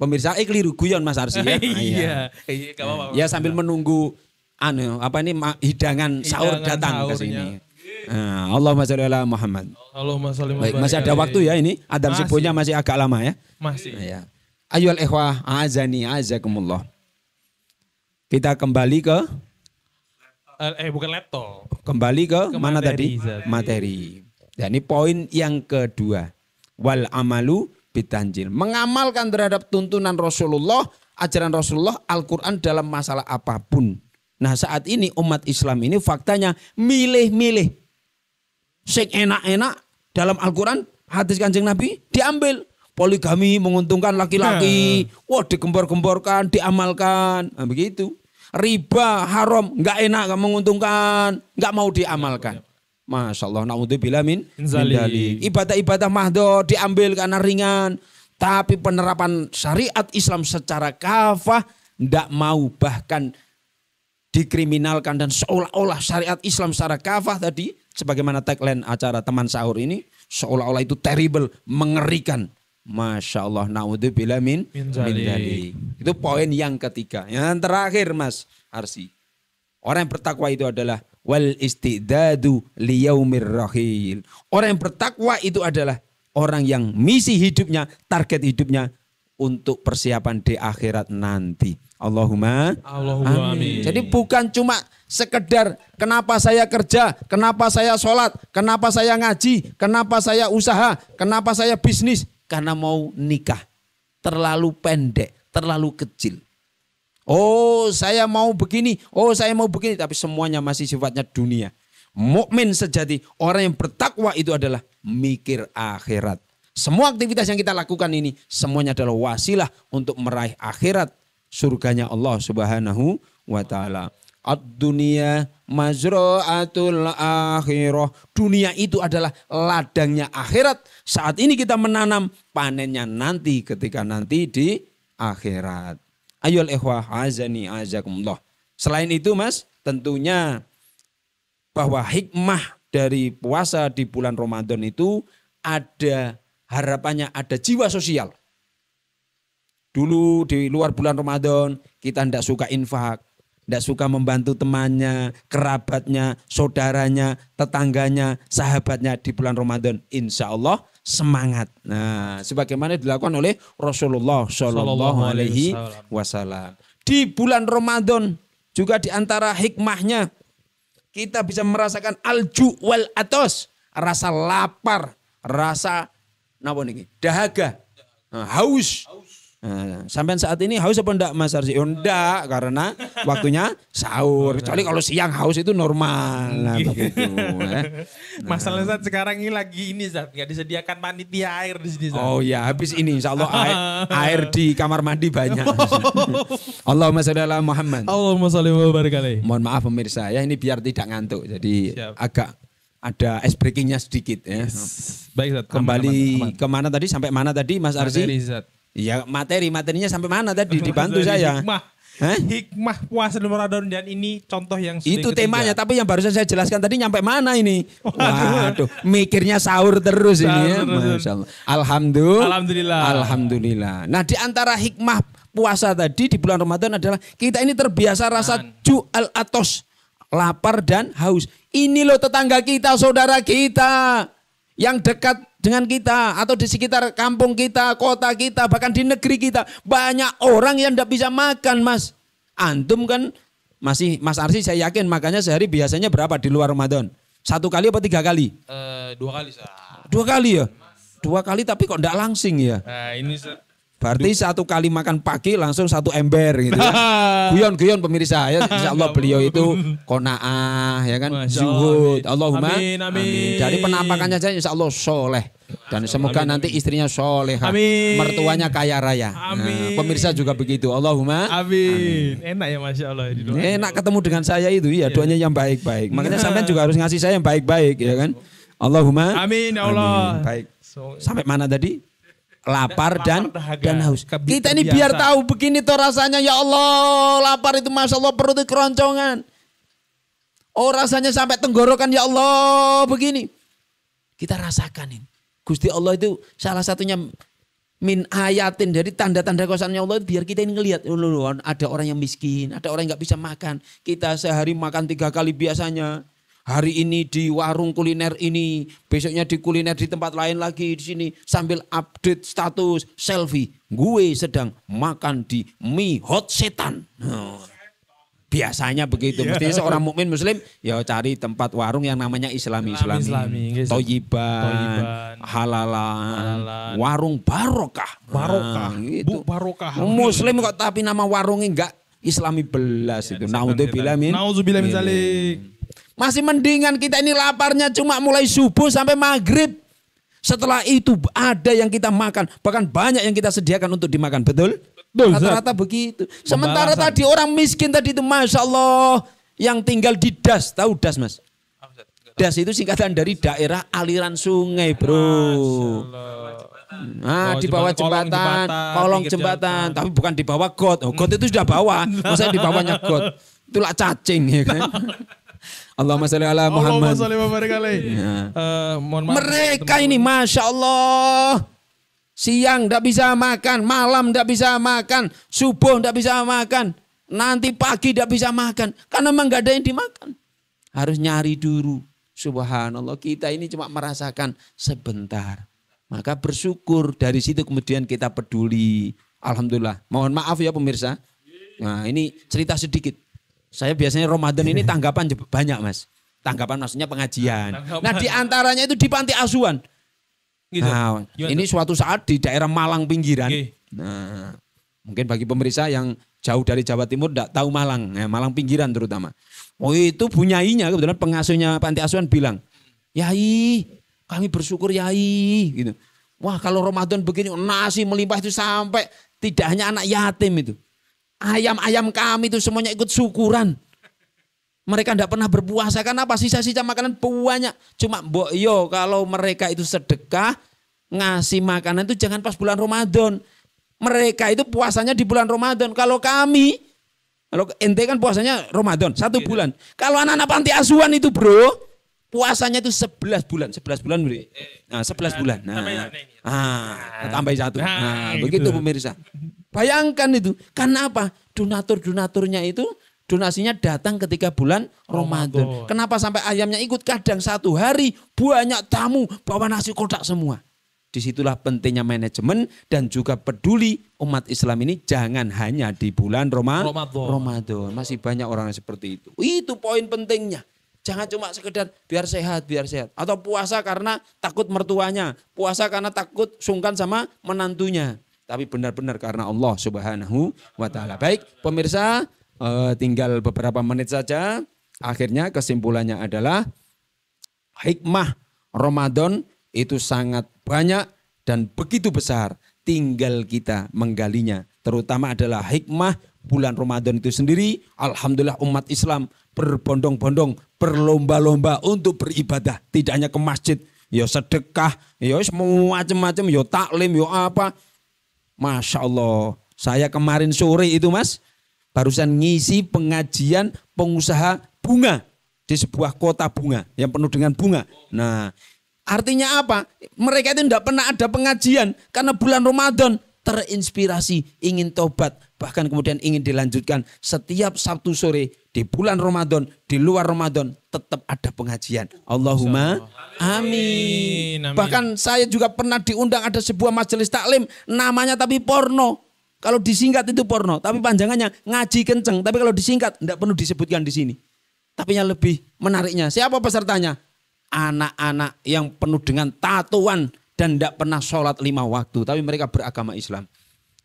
pemirsa, keliru guyon Mas Arsi ya. Iya, Ya sambil menunggu hidangan sahur datang ke sini. Nah, Allahumma sholli ala Muhammad. Allahumma sholli wa Baik, barik masih ada alaih. waktu ya ini. Adab subuhnya masih agak lama ya. Masih. Ya. Ayyuhal ikhwah, azani azakumullah. Kita kembali ke Bukan laptop. Kembali ke mana materi, tadi? Zat. Materi. Dan ini poin yang kedua. Wal amalu bitanjil. Mengamalkan terhadap tuntunan Rasulullah, ajaran Rasulullah, Al-Quran dalam masalah apapun. Nah saat ini umat Islam ini faktanya milih-milih. Sing enak-enak dalam Al-Quran, hadis Kanjeng Nabi diambil. Poligami menguntungkan laki-laki. Wah digembor-gemborkan, diamalkan. Nah, begitu. Riba haram, nggak enak, nggak menguntungkan, nggak mau diamalkan. Masya Allah, naudzubillah min dzalik. Ibadah-ibadah mahdoh diambil karena ringan, tapi penerapan syariat Islam secara kafah nggak mau, bahkan dikriminalkan dan seolah-olah syariat Islam secara kafah tadi, sebagaimana tagline acara teman sahur ini, seolah-olah itu terrible, mengerikan. Masya Allah, naudzubillah min dzalik. Itu poin yang ketiga. Yang terakhir Mas Arsi. Orang yang bertakwa itu adalah wal istidadu liyaumir rahil. Orang yang bertakwa itu adalah orang yang misi hidupnya, target hidupnya untuk persiapan di akhirat nanti. Allahumma amin. Jadi bukan cuma sekedar kenapa saya kerja, kenapa saya sholat, kenapa saya ngaji, kenapa saya usaha, kenapa saya bisnis. Karena mau nikah, terlalu pendek, terlalu kecil. Oh saya mau begini, oh saya mau begini. Tapi semuanya masih sifatnya dunia. Mukmin sejati, orang yang bertakwa itu adalah mikir akhirat. Semua aktivitas yang kita lakukan ini, semuanya adalah wasilah untuk meraih akhirat. Surganya Allah Subhanahu wa ta'ala. Ad-dunya mazra'atul akhirah. Dunia itu adalah ladangnya akhirat. Saat ini kita menanam, panennya nanti ketika nanti di akhirat. Ayyuhal ikhwah, azani azakumullah. Selain itu Mas, tentunya bahwa hikmah dari puasa di bulan Ramadan itu ada harapannya, ada jiwa sosial. Dulu di luar bulan Ramadan kita tidak suka infak. Tidak suka membantu temannya, kerabatnya, saudaranya, tetangganya, sahabatnya di bulan Ramadan. Insya Allah semangat. Nah, sebagaimana dilakukan oleh Rasulullah Shallallahu Alaihi Wasallam. Di bulan Ramadan juga di antara hikmahnya kita bisa merasakan alju wal atos, rasa lapar, rasa dahaga, haus. Nah, sampai saat ini haus apa enggak Mas Arsi? Oh enggak, karena waktunya sahur. Kecuali kalau siang haus itu normal. Nah, begitu. Masalahnya Zat sekarang ini lagi ini Zat, nggak disediakan panitia air di sini Zat. Oh ya, habis ini insya Allah air di kamar mandi banyak. Allahumma sholli ala Muhammad. Allahumma sholli wa barik alaihi. Mohon maaf pemirsa ya, ini biar tidak ngantuk. Jadi Siap. agak ada ice breakingnya sedikit ya. Baik Zat. Kembali kemana tadi? Sampai mana tadi Mas Arsi? Materi Zat. Ya materinya sampai mana tadi? Dibantu saya. Hikmah puasa Ramadan dan ini contoh yang sudah Itu ketiga. temanya, tapi yang barusan saya jelaskan tadi nyampe mana ini? Waduh, mikirnya sahur terus ini ya. Masya Allah. Alhamdulillah. Alhamdulillah. Nah di antara hikmah puasa tadi di bulan Ramadan adalah kita ini terbiasa rasa ju'al atos, lapar dan haus. Ini loh tetangga kita, saudara kita yang dekat dengan kita atau di sekitar kampung kita, kota kita, bahkan di negeri kita. Banyak orang yang tidak bisa makan Mas. Antum kan masih Mas Arsi saya yakin makannya sehari biasanya berapa di luar Ramadan? 1 kali apa 3 kali? 2 kali Zat. 2 kali ya? 2 kali tapi kok enggak langsing ya? Nah ini Zat. Berarti 1 kali makan pagi langsung 1 ember gitu ya. Guyon-guyon pemirsa ya. Insya Allah beliau itu kona'ah ya kan. Zuhud. Allahumma Amin. Dari penampakannya saja insya Allah soleh. Dan semoga nanti istrinya soleh. Amin. Mertuanya kaya raya. Amin. Nah, pemirsa juga begitu. Allahumma. Amin. Enak ya Masya Allah. Enak ketemu dengan saya itu ya. Doanya yang baik-baik. Makanya sampean juga harus ngasih saya yang baik-baik ya kan. Allahumma. Amin ya Allah. Amin. Baik. So, Sampai mana tadi? Lapar dan dahaga. haus. Kebiasa. Kita ini biar tahu begini tuh rasanya ya Allah. Lapar itu Masya Allah perut keroncongan. Oh rasanya sampai tenggorokan ya Allah begini. Kita rasakan ini. Gusti Allah itu salah satunya min ayatin dari tanda-tanda kuasanya Allah biar kita ini ngelihat. Ada orang yang miskin, ada orang yang gak bisa makan. Kita sehari makan 3 kali biasanya. Hari ini di warung kuliner ini, besoknya di kuliner di tempat lain lagi di sini sambil update status selfie. Gue sedang makan di mie hot setan. Biasanya begitu. Mestinya seorang mukmin muslim ya cari tempat warung yang namanya Islami. Toyiban, halalan, warung barokah. Bu barokah. Muslim kok tapi nama warungnya enggak Islami belas itu. Naudzubillah min zalik. Masih mendingan kita ini laparnya cuma mulai subuh sampai maghrib. Setelah itu ada yang kita makan. Bahkan banyak yang kita sediakan untuk dimakan. Betul? Rata-rata begitu. Sementara tadi orang miskin tadi itu Masya Allah. Yang tinggal di das. Tahu das Mas? Das itu singkatan dari daerah aliran sungai bro. Nah di bawah jembatan. Kolong jembatan. Tapi bukan di bawah got. Oh, got itu sudah bawah. Maksudnya di bawahnya got. Itulah cacing ya kan. Allahumma sholli ala Muhammad. Mereka ini Masya Allah. Siang tidak bisa makan, malam tidak bisa makan, subuh tidak bisa makan, nanti pagi tidak bisa makan. Karena memang gak ada yang dimakan. Harus nyari dulu. Subhanallah kita ini cuma merasakan sebentar. Maka bersyukur dari situ kemudian kita peduli. Alhamdulillah. Mohon maaf ya pemirsa. Nah ini cerita sedikit. Saya biasanya Ramadan ini tanggapan banyak Mas. Tanggapan maksudnya pengajian. Nah di antaranya itu di panti asuhan. Gitu. Nah ini suatu saat di daerah Malang pinggiran. Nah mungkin bagi pemirsa yang jauh dari Jawa Timur tidak tahu Malang. Nah, Malang pinggiran terutama. Oh itu bunyainya kebetulan pengasuhnya panti asuhan bilang. Yai kami bersyukur Yai. Gitu. Wah kalau Ramadan begini nasi melimpah itu sampai tidak hanya anak yatim itu. Ayam-ayam kami itu semuanya ikut syukuran. Mereka tidak pernah berpuasa. Karena apa? Sisa-sisa makanan banyak. Cuma mbok yo kalau mereka itu sedekah. Ngasih makanan itu jangan pas bulan Ramadan. Mereka itu puasanya di bulan Ramadan. Kalau kami. Kalau ente kan puasanya Ramadan. 1 bulan. Kalau anak-anak panti asuhan itu bro. Puasanya itu 11 bulan. 11 bulan bro. Nah 11 bulan. Tambah 1. Nah begitu pemirsa. Bayangkan itu. Karena apa? Donatur-donaturnya itu donasinya datang ketika bulan Ramadan. Kenapa sampai ayamnya ikut? Kadang 1 hari banyak tamu bawa nasi kotak semua. Disitulah pentingnya manajemen dan juga peduli umat Islam ini jangan hanya di bulan Ramadan. Masih banyak orang yang seperti itu. Itu poin pentingnya. Jangan cuma sekedar biar sehat. Atau puasa karena takut mertuanya. Puasa karena takut sungkan sama menantunya. tapi benar-benar karena Allah Subhanahu wa taala. Baik, pemirsa, tinggal beberapa menit saja. Akhirnya kesimpulannya adalah hikmah Ramadan itu sangat banyak dan begitu besar. Tinggal kita menggalinya. Terutama adalah hikmah bulan Ramadan itu sendiri. Alhamdulillah umat Islam berbondong-bondong, berlomba-lomba untuk beribadah. Tidak hanya ke masjid, ya sedekah, ya macam-macam, ya taklim, ya apa. Masya Allah, saya kemarin sore itu Mas, barusan ngisi pengajian pengusaha bunga di sebuah kota bunga yang penuh dengan bunga. Nah, artinya apa? Mereka itu tidak pernah ada pengajian karena bulan Ramadan terinspirasi, ingin tobat, bahkan kemudian ingin dilanjutkan. Setiap Sabtu sore di bulan Ramadan, di luar Ramadan tetap ada pengajian. Allahumma amin. Bahkan saya juga pernah diundang ada sebuah majelis taklim namanya tapi porno. Kalau disingkat itu porno, tapi panjangannya ngaji kenceng. Tapi kalau disingkat tidak perlu disebutkan di sini. Tapi yang lebih menariknya, siapa pesertanya? Anak-anak yang penuh dengan tatuan dan tidak pernah sholat 5 waktu. Tapi mereka beragama Islam.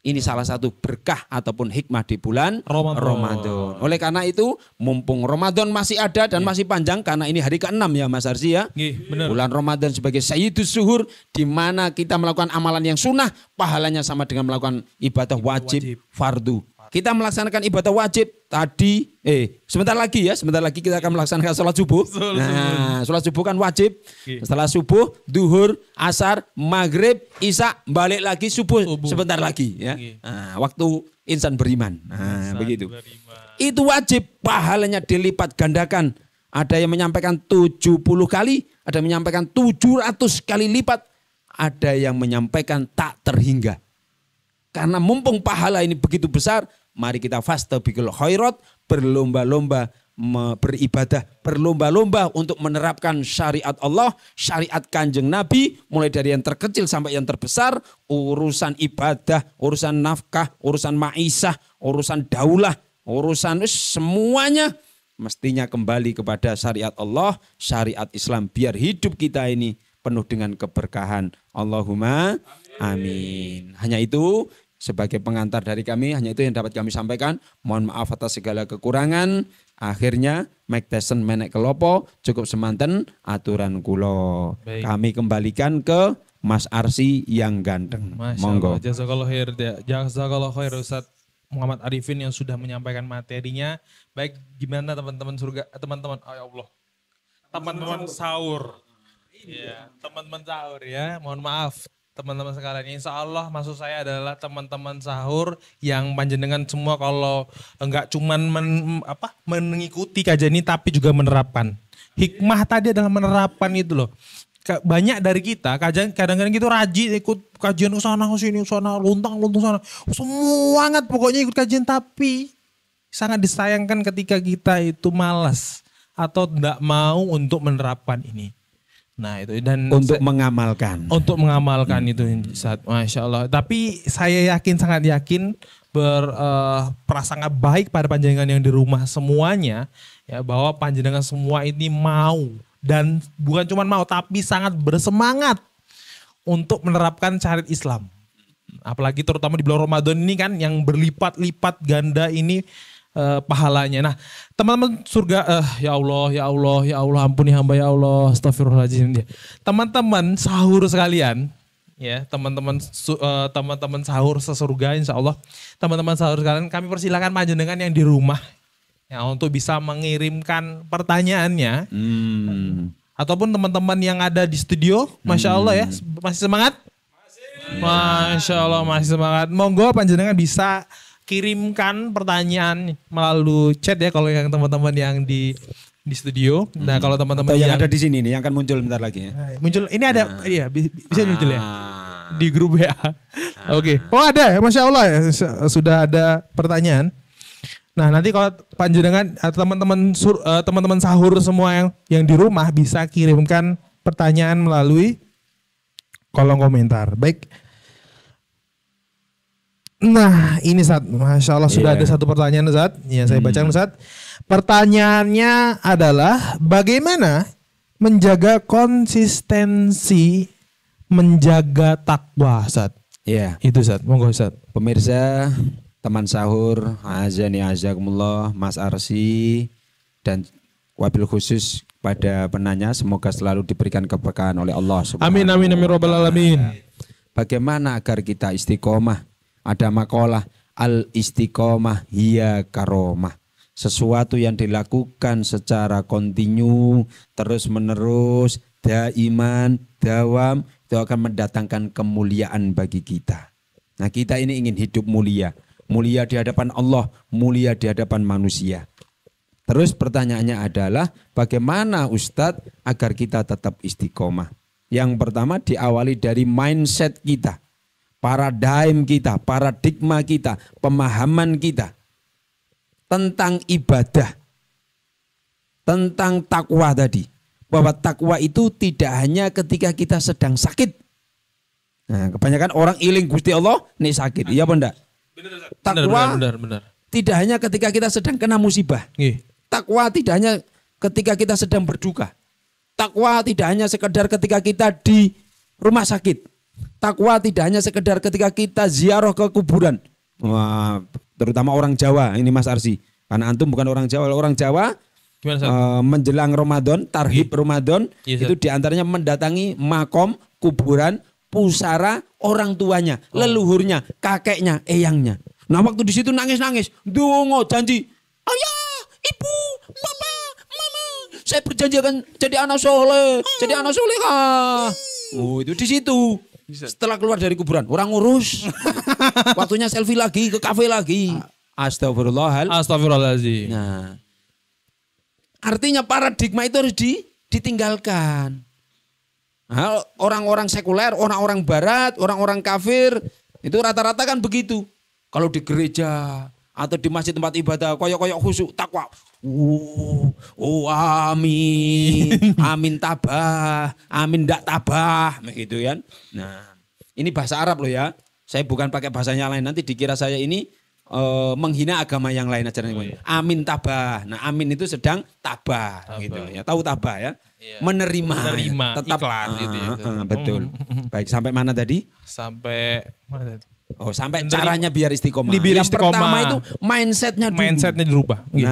Ini salah satu berkah ataupun hikmah di bulan Ramadan. Oleh karena itu, mumpung Ramadan masih ada dan masih panjang, karena ini hari ke-6 ya Mas Arsi ya. Bulan Ramadan sebagai Sayyidus Suhur, di mana kita melakukan amalan yang sunnah, pahalanya sama dengan melakukan ibadah wajib. Fardu. Kita melaksanakan ibadah wajib tadi, sebentar lagi kita akan melaksanakan sholat subuh. Nah, sholat subuh kan wajib. Setelah subuh, duhur, asar, maghrib, isya, balik lagi subuh sebentar lagi. Ya. Nah, waktu insan beriman. Nah, begitu. Itu wajib, pahalanya dilipat gandakan. Ada yang menyampaikan 70 kali, ada yang menyampaikan 700 kali lipat, ada yang menyampaikan tak terhingga. Karena mumpung pahala ini begitu besar, mari kita fastabiqul khairat, berlomba-lomba beribadah, berlomba-lomba untuk menerapkan syariat Allah, syariat Kanjeng Nabi, mulai dari yang terkecil sampai yang terbesar, urusan ibadah, urusan nafkah, urusan maisah, urusan daulah, urusan semuanya mestinya kembali kepada syariat Allah, syariat Islam, biar hidup kita ini penuh dengan keberkahan. Allahumma amin. Hanya itu sebagai pengantar dari kami, hanya itu yang dapat kami sampaikan. Mohon maaf atas segala kekurangan. Akhirnya Mike Tyson menek kelopo, cukup semanten aturan kulo. Kami kembalikan ke Mas Arsi yang ganteng. Monggo. Jazakallah khair Ustaz Muhammad Arifin yang sudah menyampaikan materinya. Baik, gimana teman-teman surga, teman-teman, ya Allah, teman-teman sahur. Ya, teman-teman sahur ya, mohon maaf. Teman-teman sekalian, insya Allah maksud saya adalah teman-teman sahur yang panjenengan semua kalau enggak cuman mengikuti kajian ini tapi juga menerapkan. Hikmah tadi adalah menerapkan itu loh. Banyak dari kita kadang-kadang gitu rajin ikut kajian sana sini sana luntang sana. Semangat pokoknya ikut kajian, tapi sangat disayangkan ketika kita itu malas atau tidak mau untuk menerapkan ini. Nah itu dan untuk mengamalkan itu saat Masya Allah. Tapi saya sangat yakin berprasangka baik pada panjenengan yang di rumah semuanya ya, bahwa panjenengan semua ini mau dan bukan cuma mau tapi sangat bersemangat untuk menerapkan syariat Islam. Apalagi terutama di bulan Ramadan ini kan yang berlipat-lipat ganda ini pahalanya. Nah, teman-teman surga, ya Allah, ampuni hamba ya Allah, astagfirullahaladzim. Teman-teman sahur sekalian, ya, teman-teman sahur sesurga insya Allah. Teman-teman sahur sekalian, kami persilakan panjenengan yang di rumah ya untuk bisa mengirimkan pertanyaannya. Ataupun teman-teman yang ada di studio, Masya Allah ya, masih semangat? Masya Allah masih semangat. Monggo panjenengan bisa kirimkan pertanyaan melalui chat ya kalau yang teman-teman yang di studio. Nah kalau teman-teman yang ada di sini nih yang akan muncul bentar lagi ya. Muncul ini ada iya bisa muncul ya di grup ya. Oke. Oh ada ya, Masya Allah ya, sudah ada pertanyaan. Nah nanti kalau panjenengan atau teman-teman sahur semua yang di rumah bisa kirimkan pertanyaan melalui kolom komentar. Baik. Nah ini Ustaz, Masya Allah sudah ada satu pertanyaan Ustaz. Ya saya bacakan Ustaz. Pertanyaannya adalah bagaimana menjaga konsistensi menjaga takwa Ustaz? Ya, Itu Ustaz, monggo Ustaz. pemirsa teman sahur, azani azakumullah, Mas Arsi dan wabil khusus pada penanya, semoga selalu diberikan keberkahan oleh Allah Subhanahu. Amin amin amin robbal alamin. Bagaimana agar kita istiqomah? Ada makalah al istiqomah hiya karomah. Sesuatu yang dilakukan secara kontinu, terus menerus, daiman, dawam, itu akan mendatangkan kemuliaan bagi kita. Nah, kita ini ingin hidup mulia. Mulia di hadapan Allah, mulia di hadapan manusia. Terus pertanyaannya adalah bagaimana Ustadz agar kita tetap istiqomah? Yang pertama diawali dari mindset kita, paradigma kita, pemahaman kita tentang ibadah, tentang takwa tadi. Bahwa takwa itu tidak hanya ketika kita sedang sakit. Nah, kebanyakan orang iling Gusti Allah nih sakit, iya apa enggak? Takwa Benar. tidak hanya ketika kita sedang kena musibah. Nggih. Takwa tidak hanya ketika kita sedang berduka. Takwa tidak hanya sekedar ketika kita di rumah sakit. Takwa tidak hanya sekedar ketika kita ziarah ke kuburan. Wah, terutama orang Jawa, ini Mas Arsi. Karena antum bukan orang Jawa. Orang Jawa Gimana Ustaz? menjelang Ramadan, tarhib Ramadan, Iya, itu diantaranya mendatangi makom, kuburan, pusara orang tuanya, leluhurnya, kakeknya, eyangnya. Nah, waktu di situ nangis-nangis, dongo janji, ayah, ibu, mama, saya berjanji akan jadi anak soleh, jadi anak solehah. Oh, itu di situ. Setelah keluar dari kuburan, orang ngurus. Waktunya selfie lagi, ke kafe lagi. Astagfirullahaladzim. Nah, artinya paradigma itu harus ditinggalkan. Nah, orang-orang sekuler, orang-orang barat, orang-orang kafir, itu rata-rata kan begitu. Kalau di gereja atau di masjid tempat ibadah, koyok-koyok khusyuk, takwa. Amin, amin tabah, amin ndak tabah, begitu kan. Nah, ini bahasa Arab loh ya. Saya bukan pakai bahasanya lain, nanti dikira saya ini menghina agama yang lain aja. Amin tabah. Nah, amin itu sedang tabah, gitu ya. Tahu tabah ya? Iya. Menerima, Tetap ikhlas gitu ya. Betul. Baik, sampai mana tadi? Sampai mana tadi? Oh, sampai Tadi- caranya biar istiqomah. Biar Yang istiqomah. pertama itu mindsetnya dulu. Mindsetnya dirubah. Nggih.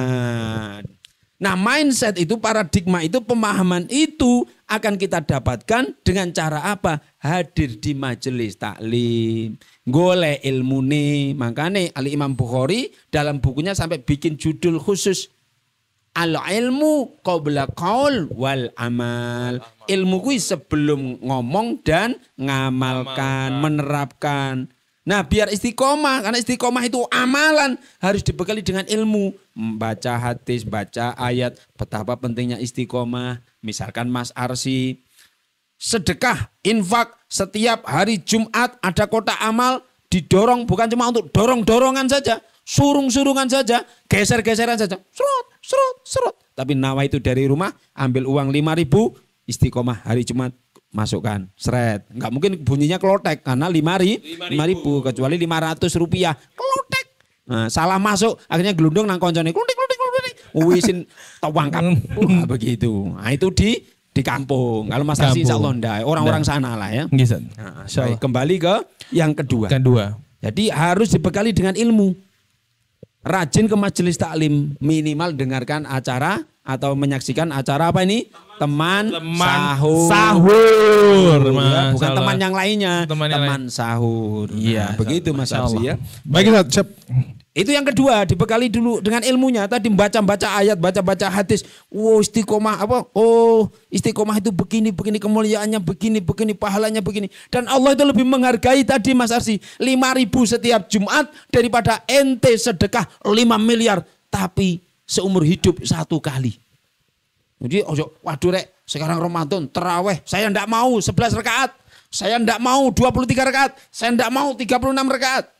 Nah, mindset itu, paradigma itu, pemahaman itu akan kita dapatkan dengan cara apa? Hadir di majelis taklim, golek ilmune. Makanya Ali Imam Bukhari dalam bukunya sampai bikin judul khusus, al-ilmu qabla qaul wal amal. Ilmu kuwi sebelum ngomong dan ngamalkan, menerapkan. Nah, biar istiqomah, karena istiqomah itu amalan, harus dibekali dengan ilmu. Baca hadis, baca ayat, betapa pentingnya istiqomah. Misalkan Mas Arsi, sedekah, infak, setiap hari Jumat ada kotak amal, didorong, bukan cuma untuk dorong-dorongan saja, surung-surungan saja, geser-geseran saja, serut. Tapi nawa itu dari rumah, ambil uang 5.000, istiqomah hari Jumat, masukkan, seret. Enggak mungkin bunyinya kelotek karena 5.000 kecuali 500 rupiah. Kelotek. Nah, salah masuk akhirnya gelundung nang koncone. Klutik. Wisin tawangkap. Wah, begitu. Nah, itu di kampung. Kalau Mas Arsi insyaallah ndak, orang-orang sana lah ya. Nggih, Ustaz. Nah, Insyaallah. baik, kembali ke yang kedua. Jadi harus dibekali dengan ilmu. Rajin ke majelis taklim, minimal dengarkan acara atau menyaksikan acara apa ini? Teman sahur. Ya, bukan teman yang lainnya, teman sahur. Iya, begitu Mas Arsi ya. Baik, Ustaz. Siap. Itu yang kedua, dibekali dulu dengan ilmunya. Tadi baca-baca ayat, baca-baca hadis. Istiqomah apa? Istiqomah itu begini kemuliaannya, begini pahalanya begini. Dan Allah itu lebih menghargai tadi Mas Arsi 5.000 setiap Jumat daripada ente sedekah 5 miliar tapi seumur hidup 1 kali. Jadi waduh rek, sekarang Ramadan terawih, saya ndak mau 11 rakaat. Saya ndak mau 23 rakaat. Saya ndak mau 36 rakaat.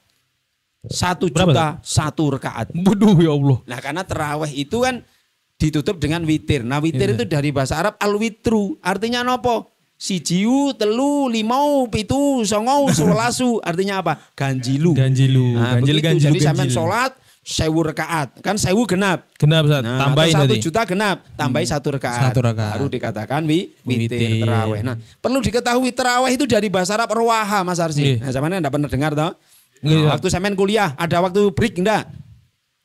1 juta 1 rakaat. Waduh ya Allah. Nah, karena terawih itu kan ditutup dengan witir. Nah, witir itu dari bahasa Arab al-witru. Artinya nopo? Sijiu, telu, limau, pitu, songou, sewelasu. Artinya apa? Ganjilu. Ganjilu. Nah, Ganjil. Jadi sampean sholat, 1000 rakaat. Kan 1000 genap. Genap Ustaz, Nah, tambahin atau 1 tadi. juta genap, tambahi 1 rakaat. 1 rakaat. Baru dikatakan witir Witir. terawih. Nah, perlu diketahui terawih itu dari bahasa Arab rawaha Mas Arsi. Iya. Nah, sampean enggak pernah dengar toh? Iya. Waktu sampean kuliah ada waktu break enggak?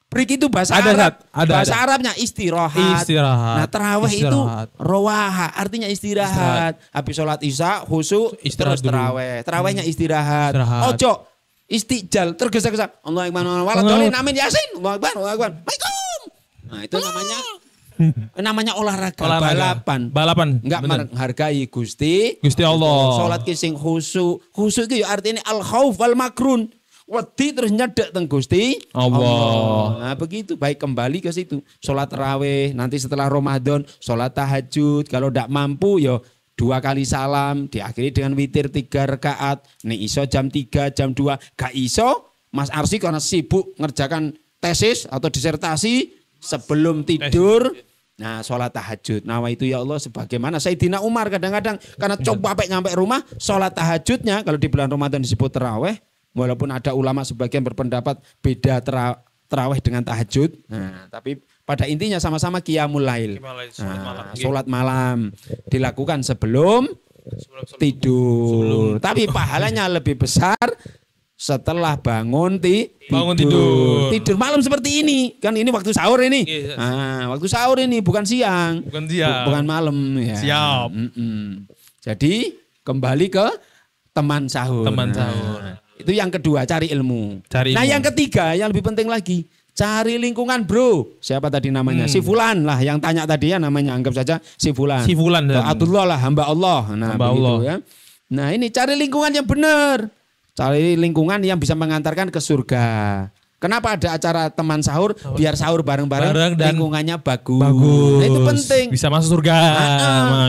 Break itu bahasa Ada, Arab. Ustaz. Ada, bahasa ada. Arabnya istirahat. Istirahat. Nah, terawih itu Istirahat. rawaha, artinya istirahat. Habis sholat isya, khusyuk, Istirahat terus dulu. terawih. Terawihnya istirahat. Istirahat. Ojo istijal, tergesa-gesa. Allahu akbar, waladhdallin, amin yasin. Allahu akbar, Allahu akbar. Waalaikum. Nah, itu namanya olahraga, balapan. Enggak Bener. menghargai Gusti Allah. Salat ki sing khusyuk. Khusyuk itu ya artinya al khauf wal makrun. Wedi terus nyedek teng Gusti Allah. Nah, begitu. Baik, kembali ke situ. Salat tarawih, nanti setelah Ramadan salat tahajud. Kalau ndak mampu ya 2 kali salam, diakhiri dengan witir 3 rakaat. Nih iso jam 3, jam 2. Gak iso, Mas Arsi karena sibuk ngerjakan tesis atau disertasi sebelum tidur. Nah, sholat tahajud. Nah, itu ya Allah sebagaimana Sayyidina Umar kadang-kadang karena coba nyampe rumah, sholat tahajudnya kalau di bulan Ramadan disebut terawih. Walaupun ada ulama sebagian berpendapat beda terawih dengan tahajud. Nah, tapi pada intinya sama-sama qiyamul lail. Sholat malam dilakukan sebelum tidur. Tapi pahalanya lebih besar setelah bangun tidur. Tidur malam seperti ini. Kan ini waktu sahur ini. Nah, waktu sahur ini bukan siang. Bukan malam. Ya. Siap. Jadi kembali ke teman sahur. Itu yang kedua, cari ilmu. Nah, yang ketiga yang lebih penting lagi. Cari lingkungan bro. Siapa tadi namanya? Si Fulan lah yang tanya tadi ya namanya. Anggap saja si Fulan. Si Fulan. Taatullah lah, hamba Allah. Nah, hamba begitu Allah. Ya. Nah, ini cari lingkungan yang benar. Cari lingkungan yang bisa mengantarkan ke surga. Kenapa ada acara teman sahur? Biar sahur bareng-bareng dan lingkungannya bagus. Nah, itu penting. Bisa masuk surga.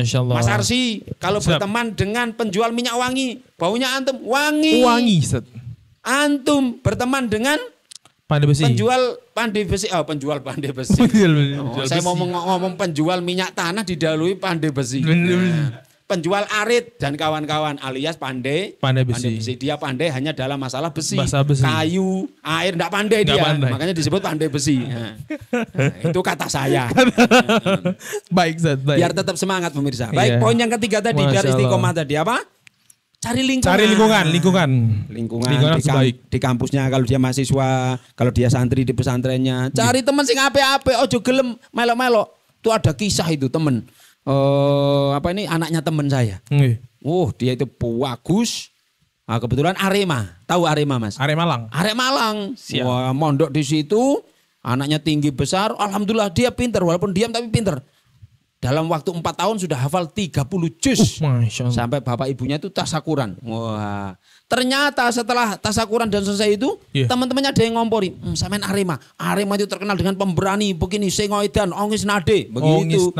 Masya Allah. Mas Arsi, kalau berteman dengan penjual minyak wangi, baunya antum wangi. Set. Antum berteman dengan Pandai besi. penjual pandai besi. Saya mau ngomong penjual minyak tanah didahului pandai besi. Penjual arit dan kawan-kawan alias pandai besi. Dia pandai hanya dalam masalah besi. Kayu, air enggak pandai dia. Makanya disebut pandai besi. Nah, itu kata saya. Baik, Zat. Biar tetap semangat pemirsa. Baik, poin yang ketiga tadi biar istiqomah tadi apa? Cari lingkungan. Lingkungan di kampusnya kalau dia mahasiswa, kalau dia santri di pesantrennya. Cari teman sing ape-ape, ojo gelem melok-melok. Itu ada kisah itu temen. Anaknya temen saya. Dia itu bagus. Nah, kebetulan Arema. Tahu Arema, Mas? Arek Malang. Wah, mondok di situ. Anaknya tinggi besar. Alhamdulillah dia pinter. Walaupun diam tapi pinter. Dalam waktu 4 tahun sudah hafal 30 juz. Sampai bapak ibunya itu tasakuran. Wah. Ternyata setelah tasakuran dan selesai itu, teman-temannya ada yang ngompori. Sampean Arema. Arema itu terkenal dengan pemberani. Begini, sengoidan, ongis nade. Begitu.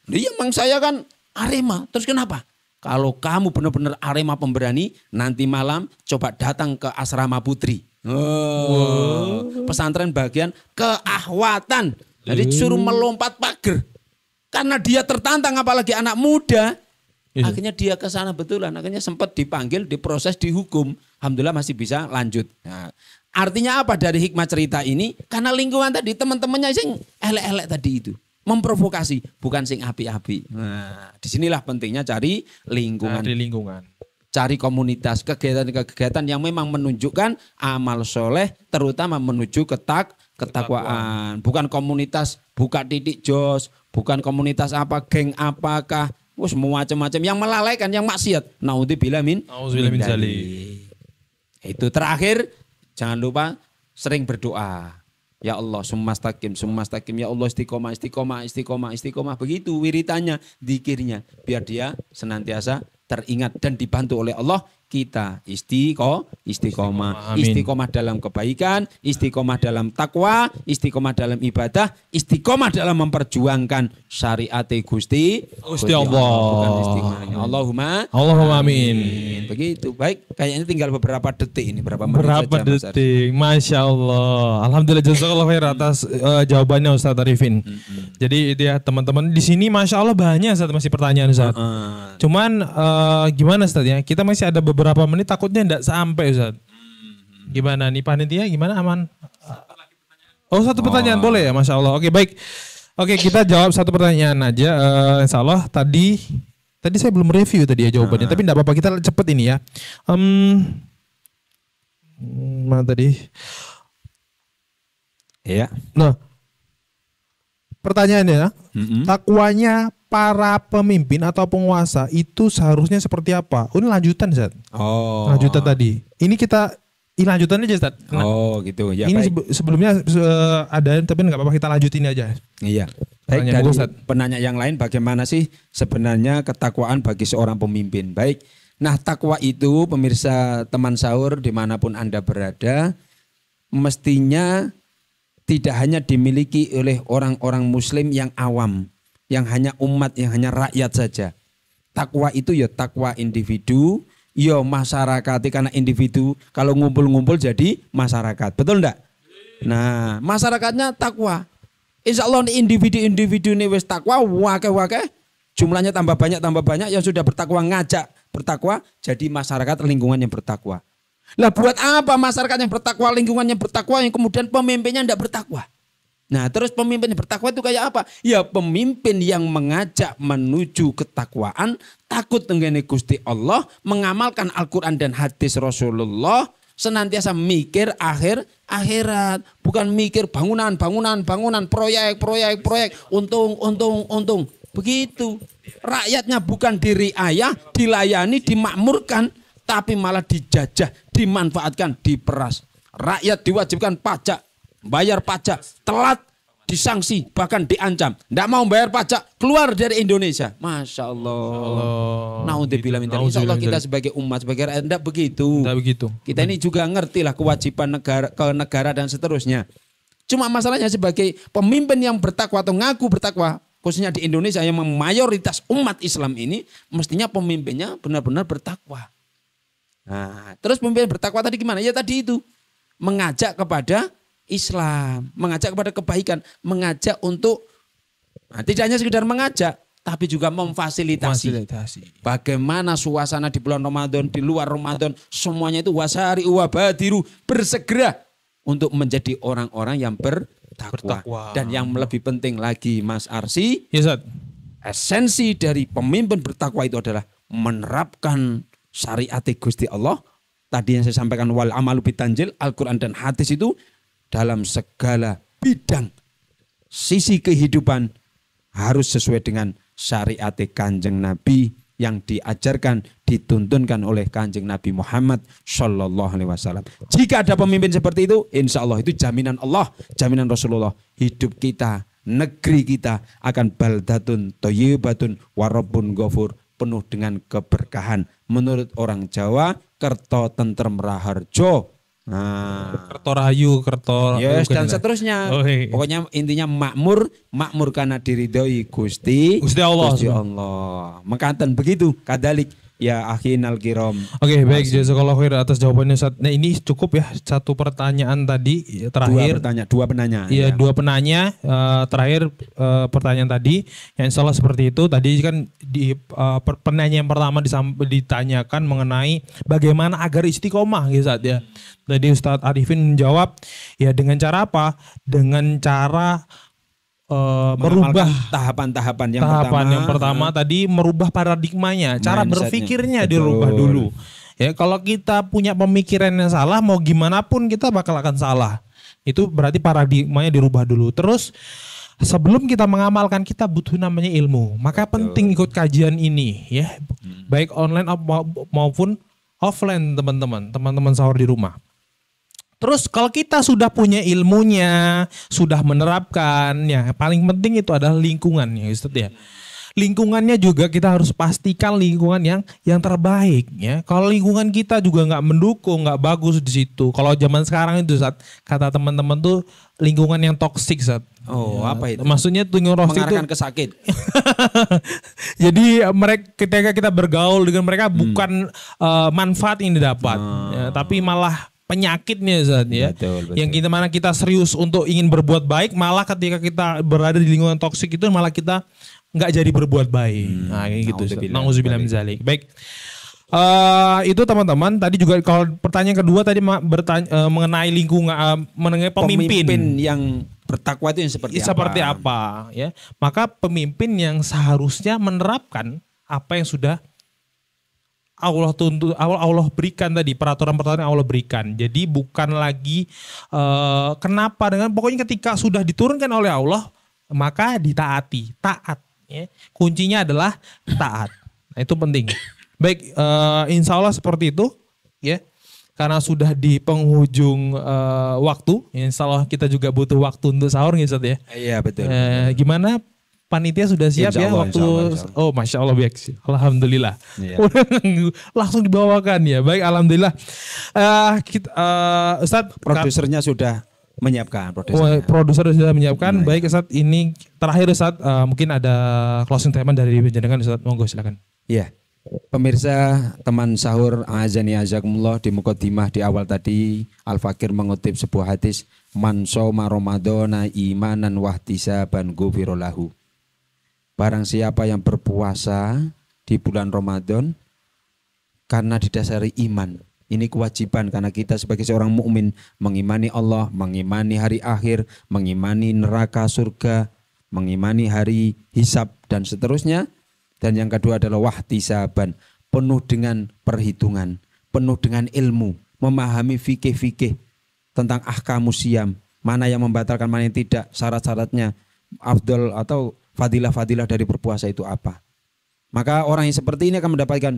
Iya, emang saya kan Arema. Terus kenapa? Kalau kamu benar-benar Arema pemberani, nanti malam coba datang ke asrama putri. Pesantren bagian keahwatan. Jadi suruh melompat pagar. Karena dia tertantang apalagi anak muda. Akhirnya dia ke sana betulan. Akhirnya sempat dipanggil, diproses, dihukum. Alhamdulillah masih bisa lanjut. Nah, artinya apa dari hikmah cerita ini? Karena lingkungan tadi teman-temannya sing elek-elek tadi itu. Memprovokasi, bukan sing api-api. Nah, disinilah pentingnya cari lingkungan. Cari komunitas, kegiatan-kegiatan yang memang menunjukkan amal soleh, terutama menuju ketakwaan. Bukan komunitas buka titik jos, bukan komunitas apa, geng apakah, macam-macam yang melalaikan, yang maksiat. Naudzubillah min dzalik. Itu terakhir, jangan lupa sering berdoa. Ya Allah, summastaqim. Ya Allah, istiqomah. Begitu wiritannya, zikirnya. Biar dia senantiasa teringat dan dibantu oleh Allah. Kita istiqomah. Istiqomah dalam kebaikan, istiqomah dalam takwa, istiqomah dalam ibadah, istiqomah dalam memperjuangkan syariat Gusti Allah. Bukan istiqomahnya. Allahumma amin. Begitu. Baik, kayaknya tinggal beberapa detik ini, berapa detik. Masya Allah. Alhamdulillah, jazakallah khair atas jawabannya Ustaz Arifin. Jadi itu ya teman-teman di sini, Masya Allah banyak Ustaz masih pertanyaan Ustaz. Cuman gimana Ustaz ya? Kita masih ada beberapa menit, takutnya enggak sampai Ustaz. Gimana nih panitia? Gimana, aman? Oh, satu pertanyaan boleh ya, Masya Allah. Oke, baik. Oke, kita jawab satu pertanyaan aja. Insya Allah tadi saya belum review tadi ya jawabannya, tapi enggak apa-apa, kita cepet ini ya. Mana tadi? Ya. Nah, pertanyaannya, takwanya para pemimpin atau penguasa itu seharusnya seperti apa? Ini lanjutan, Zat. Oh. Lanjutan tadi. Ini kita lanjutannya aja, Zat. Nah, oh, gitu. Ya, ini baik. sebelumnya ada, tapi nggak apa-apa, kita lanjutin aja. Iya. Baik, Pertanyaan dari Ustaz. penanya yang lain, bagaimana sih sebenarnya ketakwaan bagi seorang pemimpin? Baik. Nah, takwa itu pemirsa teman sahur dimanapun Anda berada, mestinya tidak hanya dimiliki oleh orang-orang muslim yang awam, yang hanya umat, yang hanya rakyat saja. Takwa itu ya takwa individu, ya masyarakat, karena individu kalau ngumpul-ngumpul jadi masyarakat. Betul enggak? Nah, masyarakatnya takwa. Insya Allah individu-individu ini wis takwa, wakeh-wakeh, jumlahnya tambah banyak yang sudah bertakwa, ngajak bertakwa, jadi masyarakat lingkungan yang bertakwa. Lah buat apa masyarakat yang bertakwa, lingkungan yang bertakwa, yang kemudian pemimpinnya tidak bertakwa? Nah, terus pemimpin yang bertakwa itu kayak apa? Ya pemimpin yang mengajak menuju ketakwaan, takut dengan Gusti Allah, mengamalkan Al-Quran dan hadis Rasulullah, senantiasa mikir akhirat, bukan mikir bangunan, proyek, untung. Begitu. Rakyatnya bukan diriayah, dilayani, dimakmurkan, tapi malah dijajah, dimanfaatkan, diperas. Rakyat diwajibkan pajak, bayar pajak, telat, disanksi, bahkan diancam. Tidak mau bayar pajak, keluar dari Indonesia. Masya Allah. Naudzubillah min dzalik. Insya Allah kita sebagai umat, sebagai rakyat tidak begitu. Tidak begitu. Kita ini juga ngerti lah kewajiban negara, ke negara dan seterusnya. Cuma masalahnya sebagai pemimpin yang bertakwa atau ngaku bertakwa, khususnya di Indonesia yang mayoritas umat Islam ini, mestinya pemimpinnya benar-benar bertakwa. Nah, terus pemimpin bertakwa tadi gimana? Ya tadi itu, mengajak kepada Islam, mengajak kepada kebaikan, mengajak untuk tidak hanya sekedar mengajak, tapi juga memfasilitasi. Bagaimana suasana di bulan Ramadan, di luar Ramadan, semuanya itu wasari wabadiru, bersegera untuk menjadi orang-orang yang bertakwa. Dan yang lebih penting lagi, Mas Arsi, ya, esensi dari pemimpin bertakwa itu adalah menerapkan syariat Gusti Allah. Tadi yang saya sampaikan, wal amalu bitanjil, Al-Quran dan hadis itu dalam segala bidang sisi kehidupan harus sesuai dengan syariat Kanjeng Nabi yang diajarkan, dituntunkan oleh Kanjeng Nabi Muhammad Sallallahu Alaihi Wasallam. Jika ada pemimpin seperti itu, insya Allah itu jaminan Allah, jaminan Rasulullah, hidup kita, negeri kita akan baldatun thayyibatun warabbun ghafur, penuh dengan keberkahan. Menurut orang Jawa, kerto tentrem raharjo. Nah, kerto rahayu, kerto yes, dan seterusnya. Pokoknya intinya makmur karena diridhoi Gusti Allah. Mekaten begitu kadalik ya akhinal kiram. Oke, baik, jazakallahu khair atas jawabannya. Nah, ini cukup ya, satu pertanyaan tadi terakhir. Dua penanya. Iya, dua penanya terakhir pertanyaan tadi yang salah seperti itu. Tadi kan di penanya yang pertama ditanyakan mengenai bagaimana agar istiqomah gitu ya. Tadi Ustadz Arifin menjawab ya dengan cara apa? Dengan cara merubah tahapan-tahapan yang pertama tadi merubah paradigmanya, cara berpikirnya dirubah dulu. Ya, kalau kita punya pemikiran yang salah, mau gimana pun kita bakal akan salah. Itu berarti paradigmanya dirubah dulu. Terus sebelum kita mengamalkan, kita butuh namanya ilmu. Maka penting ikut kajian ini ya. Baik online maupun offline, teman-teman sahur di rumah. Terus kalau kita sudah punya ilmunya, sudah menerapkan, ya paling penting itu adalah lingkungannya, Ustaz ya. Lingkungannya juga kita harus pastikan lingkungan yang terbaik ya. Kalau lingkungan kita juga nggak mendukung, nggak bagus di situ. Kalau zaman sekarang itu, Ustaz, kata teman-teman tuh lingkungan yang toksik, Ustaz. Oh, ya, apa itu? Maksudnya lingkungan toksik itu mengarahkan ke sakit. Jadi ketika kita bergaul dengan mereka bukan manfaat yang didapat, ya, tapi malah penyakitnya, Zat, ya. Betul. Yang kita serius untuk ingin berbuat baik, malah ketika kita berada di lingkungan toksik itu malah kita nggak jadi berbuat baik. Nah, kayak gitu. Nauzubillah min dzalik. Baik. Itu teman-teman tadi juga kalau pertanyaan kedua tadi bertanya mengenai lingkungan mengenai pemimpin yang bertakwa itu yang seperti apa ya. Maka pemimpin yang seharusnya menerapkan apa yang sudah Allah tuntut, Allah berikan tadi, peraturan-peraturan yang Allah berikan. Jadi bukan lagi kenapa dengan pokoknya ketika sudah diturunkan oleh Allah maka ditaati, taat ya. Kuncinya adalah taat. Nah, itu penting. Baik, insya Allah seperti itu ya. Karena sudah di penghujung waktu, insya Allah kita juga butuh waktu untuk sahur nih Ustaz ya. Iya betul. Gimana panitia sudah siap Insya ya Allah, waktu? insya Allah. Oh masya Allah baik, alhamdulillah. Iya. Langsung dibawakan ya. Baik, alhamdulillah. Ustaz, Produsernya sudah menyiapkan. Produser sudah menyiapkan. Baik Ustaz, ini terakhir Ustaz, mungkin ada closing statement dari penjenengan Ustaz, monggo silakan. Iya. Pemirsa teman sahur azani azakumullah, di mukaddimah di awal tadi Al-Fakir mengutip sebuah hadis, man shoma ramadhana imanan wahtisaban ghufira lahu. Barang siapa yang berpuasa di bulan Ramadan karena didasari iman. Ini kewajiban karena kita sebagai seorang mukmin mengimani Allah, mengimani hari akhir, mengimani neraka surga, mengimani hari hisab dan seterusnya. Dan yang kedua adalah wahtisaban, penuh dengan perhitungan, penuh dengan ilmu, memahami fikih-fikih tentang ahkamus siyam, mana yang membatalkan, mana yang tidak, syarat-syaratnya, afdal atau fadilah-fadilah dari berpuasa itu apa. Maka orang yang seperti ini akan mendapatkan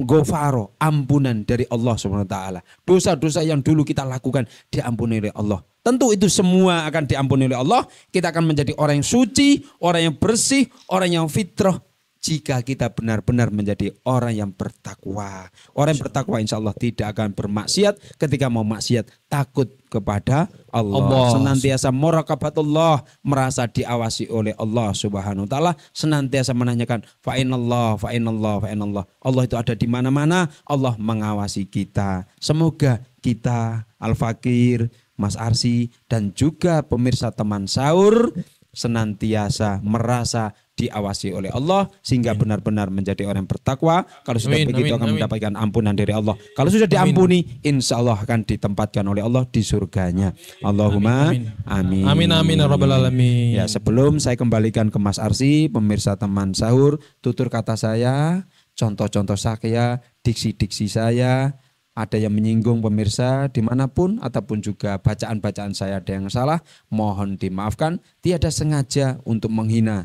ghufaro, ampunan dari Allah Subhanahu wa taala. Dosa-dosa yang dulu kita lakukan diampuni oleh Allah. Tentu itu semua akan diampuni oleh Allah. Kita akan menjadi orang yang suci, orang yang bersih, orang yang fitrah. Jika kita benar-benar menjadi orang yang bertakwa. Orang yang bertakwa insya Allah tidak akan bermaksiat. Ketika mau maksiat takut kepada Allah. Senantiasa muraqabatullah, merasa diawasi oleh Allah Subhanahu wa taala. Senantiasa menanyakan fa'inallah, fa'inallah, fa'inallah. Allah itu ada di mana-mana. Allah mengawasi kita. Semoga kita Al-Fakir, Mas Arsy dan juga pemirsa teman sahur senantiasa merasa diawasi oleh Allah sehingga benar-benar menjadi orang yang bertakwa. Kalau sudah begitu akan mendapatkan ampunan dari Allah. Kalau sudah diampuni, insya Allah akan ditempatkan oleh Allah di surganya. Allahumma amin. Amin amin ya rabbal alamin. Ya, sebelum saya kembalikan ke Mas Arsy, pemirsa teman sahur, tutur kata saya, contoh-contoh saya, diksi-diksi saya, ada yang menyinggung pemirsa dimanapun ataupun juga bacaan-bacaan saya ada yang salah, mohon dimaafkan. Tiada sengaja untuk menghina,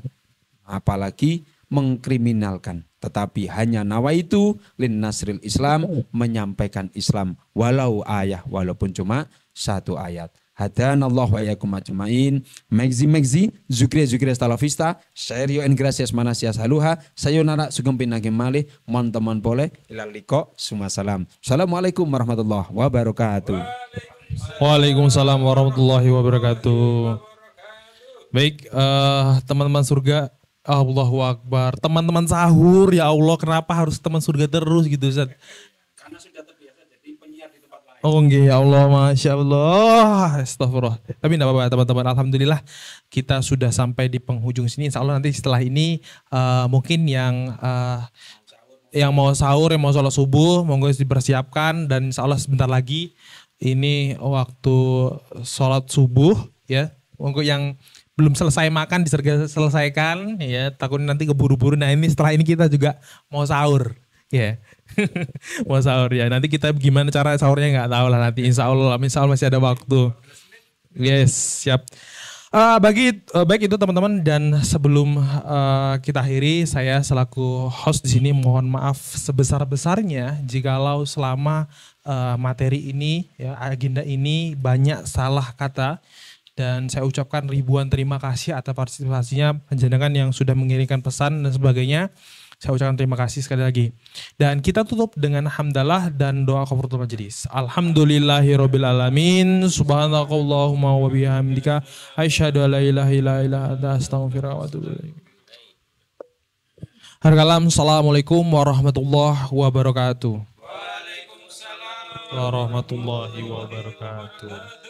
apalagi mengkriminalkan. Tetapi hanya nawaitu lin nasril Islam, menyampaikan Islam walau ayah, walaupun cuma satu ayat. Hadanallahu wa iyyakum ajmain. Megzi zukri stalafista. Serio en gracias manasias haluha. Sayonara sugempin nagim malih. Mon-teman boleh ilal liko. Sumasalam. Assalamualaikum warahmatullahi wabarakatuh. Waalaikumsalam warahmatullahi wabarakatuh. Baik, teman-teman surga, Allahu Akbar. Teman-teman sahur, ya Allah, kenapa harus teman surga terus gitu Ustaz? Karena sudah terbiasa jadi penyiar di tempat lain. Oh nggih, ya Allah, Masya Allah, astagfirullah. Tapi tidak apa-apa teman-teman, alhamdulillah kita sudah sampai di penghujung sini. Insya Allah nanti setelah ini mungkin yang mau sahur, yang mau sholat subuh, monggo dipersiapkan. Dan insya Allah sebentar lagi ini waktu sholat subuh ya. Monggo yang belum selesai makan diselesaikan ya, takutnya nanti keburu-buru. Nah ini setelah ini kita juga mau sahur ya. Mau sahur ya, nanti kita gimana cara sahurnya nggak tahu lah nanti, insya Allah masih ada waktu. Yes, siap. Baik itu teman-teman, dan sebelum kita akhiri, saya selaku host di sini mohon maaf sebesar-besarnya jikalau selama materi ini ya, agenda ini banyak salah kata. Dan saya ucapkan ribuan terima kasih atas partisipasinya penjenengan yang sudah mengirimkan pesan dan sebagainya. Saya ucapkan terima kasih sekali lagi. Dan kita tutup dengan hamdalah dan doa kafaratul majelis. Alhamdulillahirabbil alamin. Subhanakallahumma wa bihamdika asyhadu an la ilaha illa anta astaghfiruka wa atubu ilaik. Harkalam, assalamualaikum warahmatullahi wabarakatuh. Waalaikumsalam warahmatullahi wabarakatuh.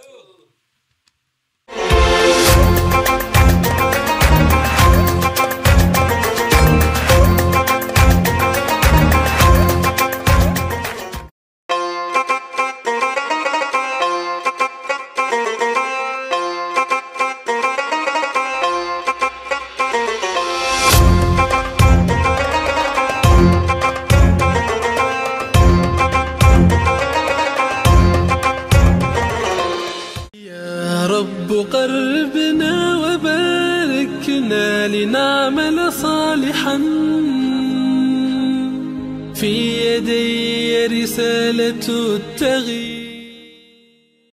قربنا وباركنا لنعمل صالحا في يدي رسالة التغيير.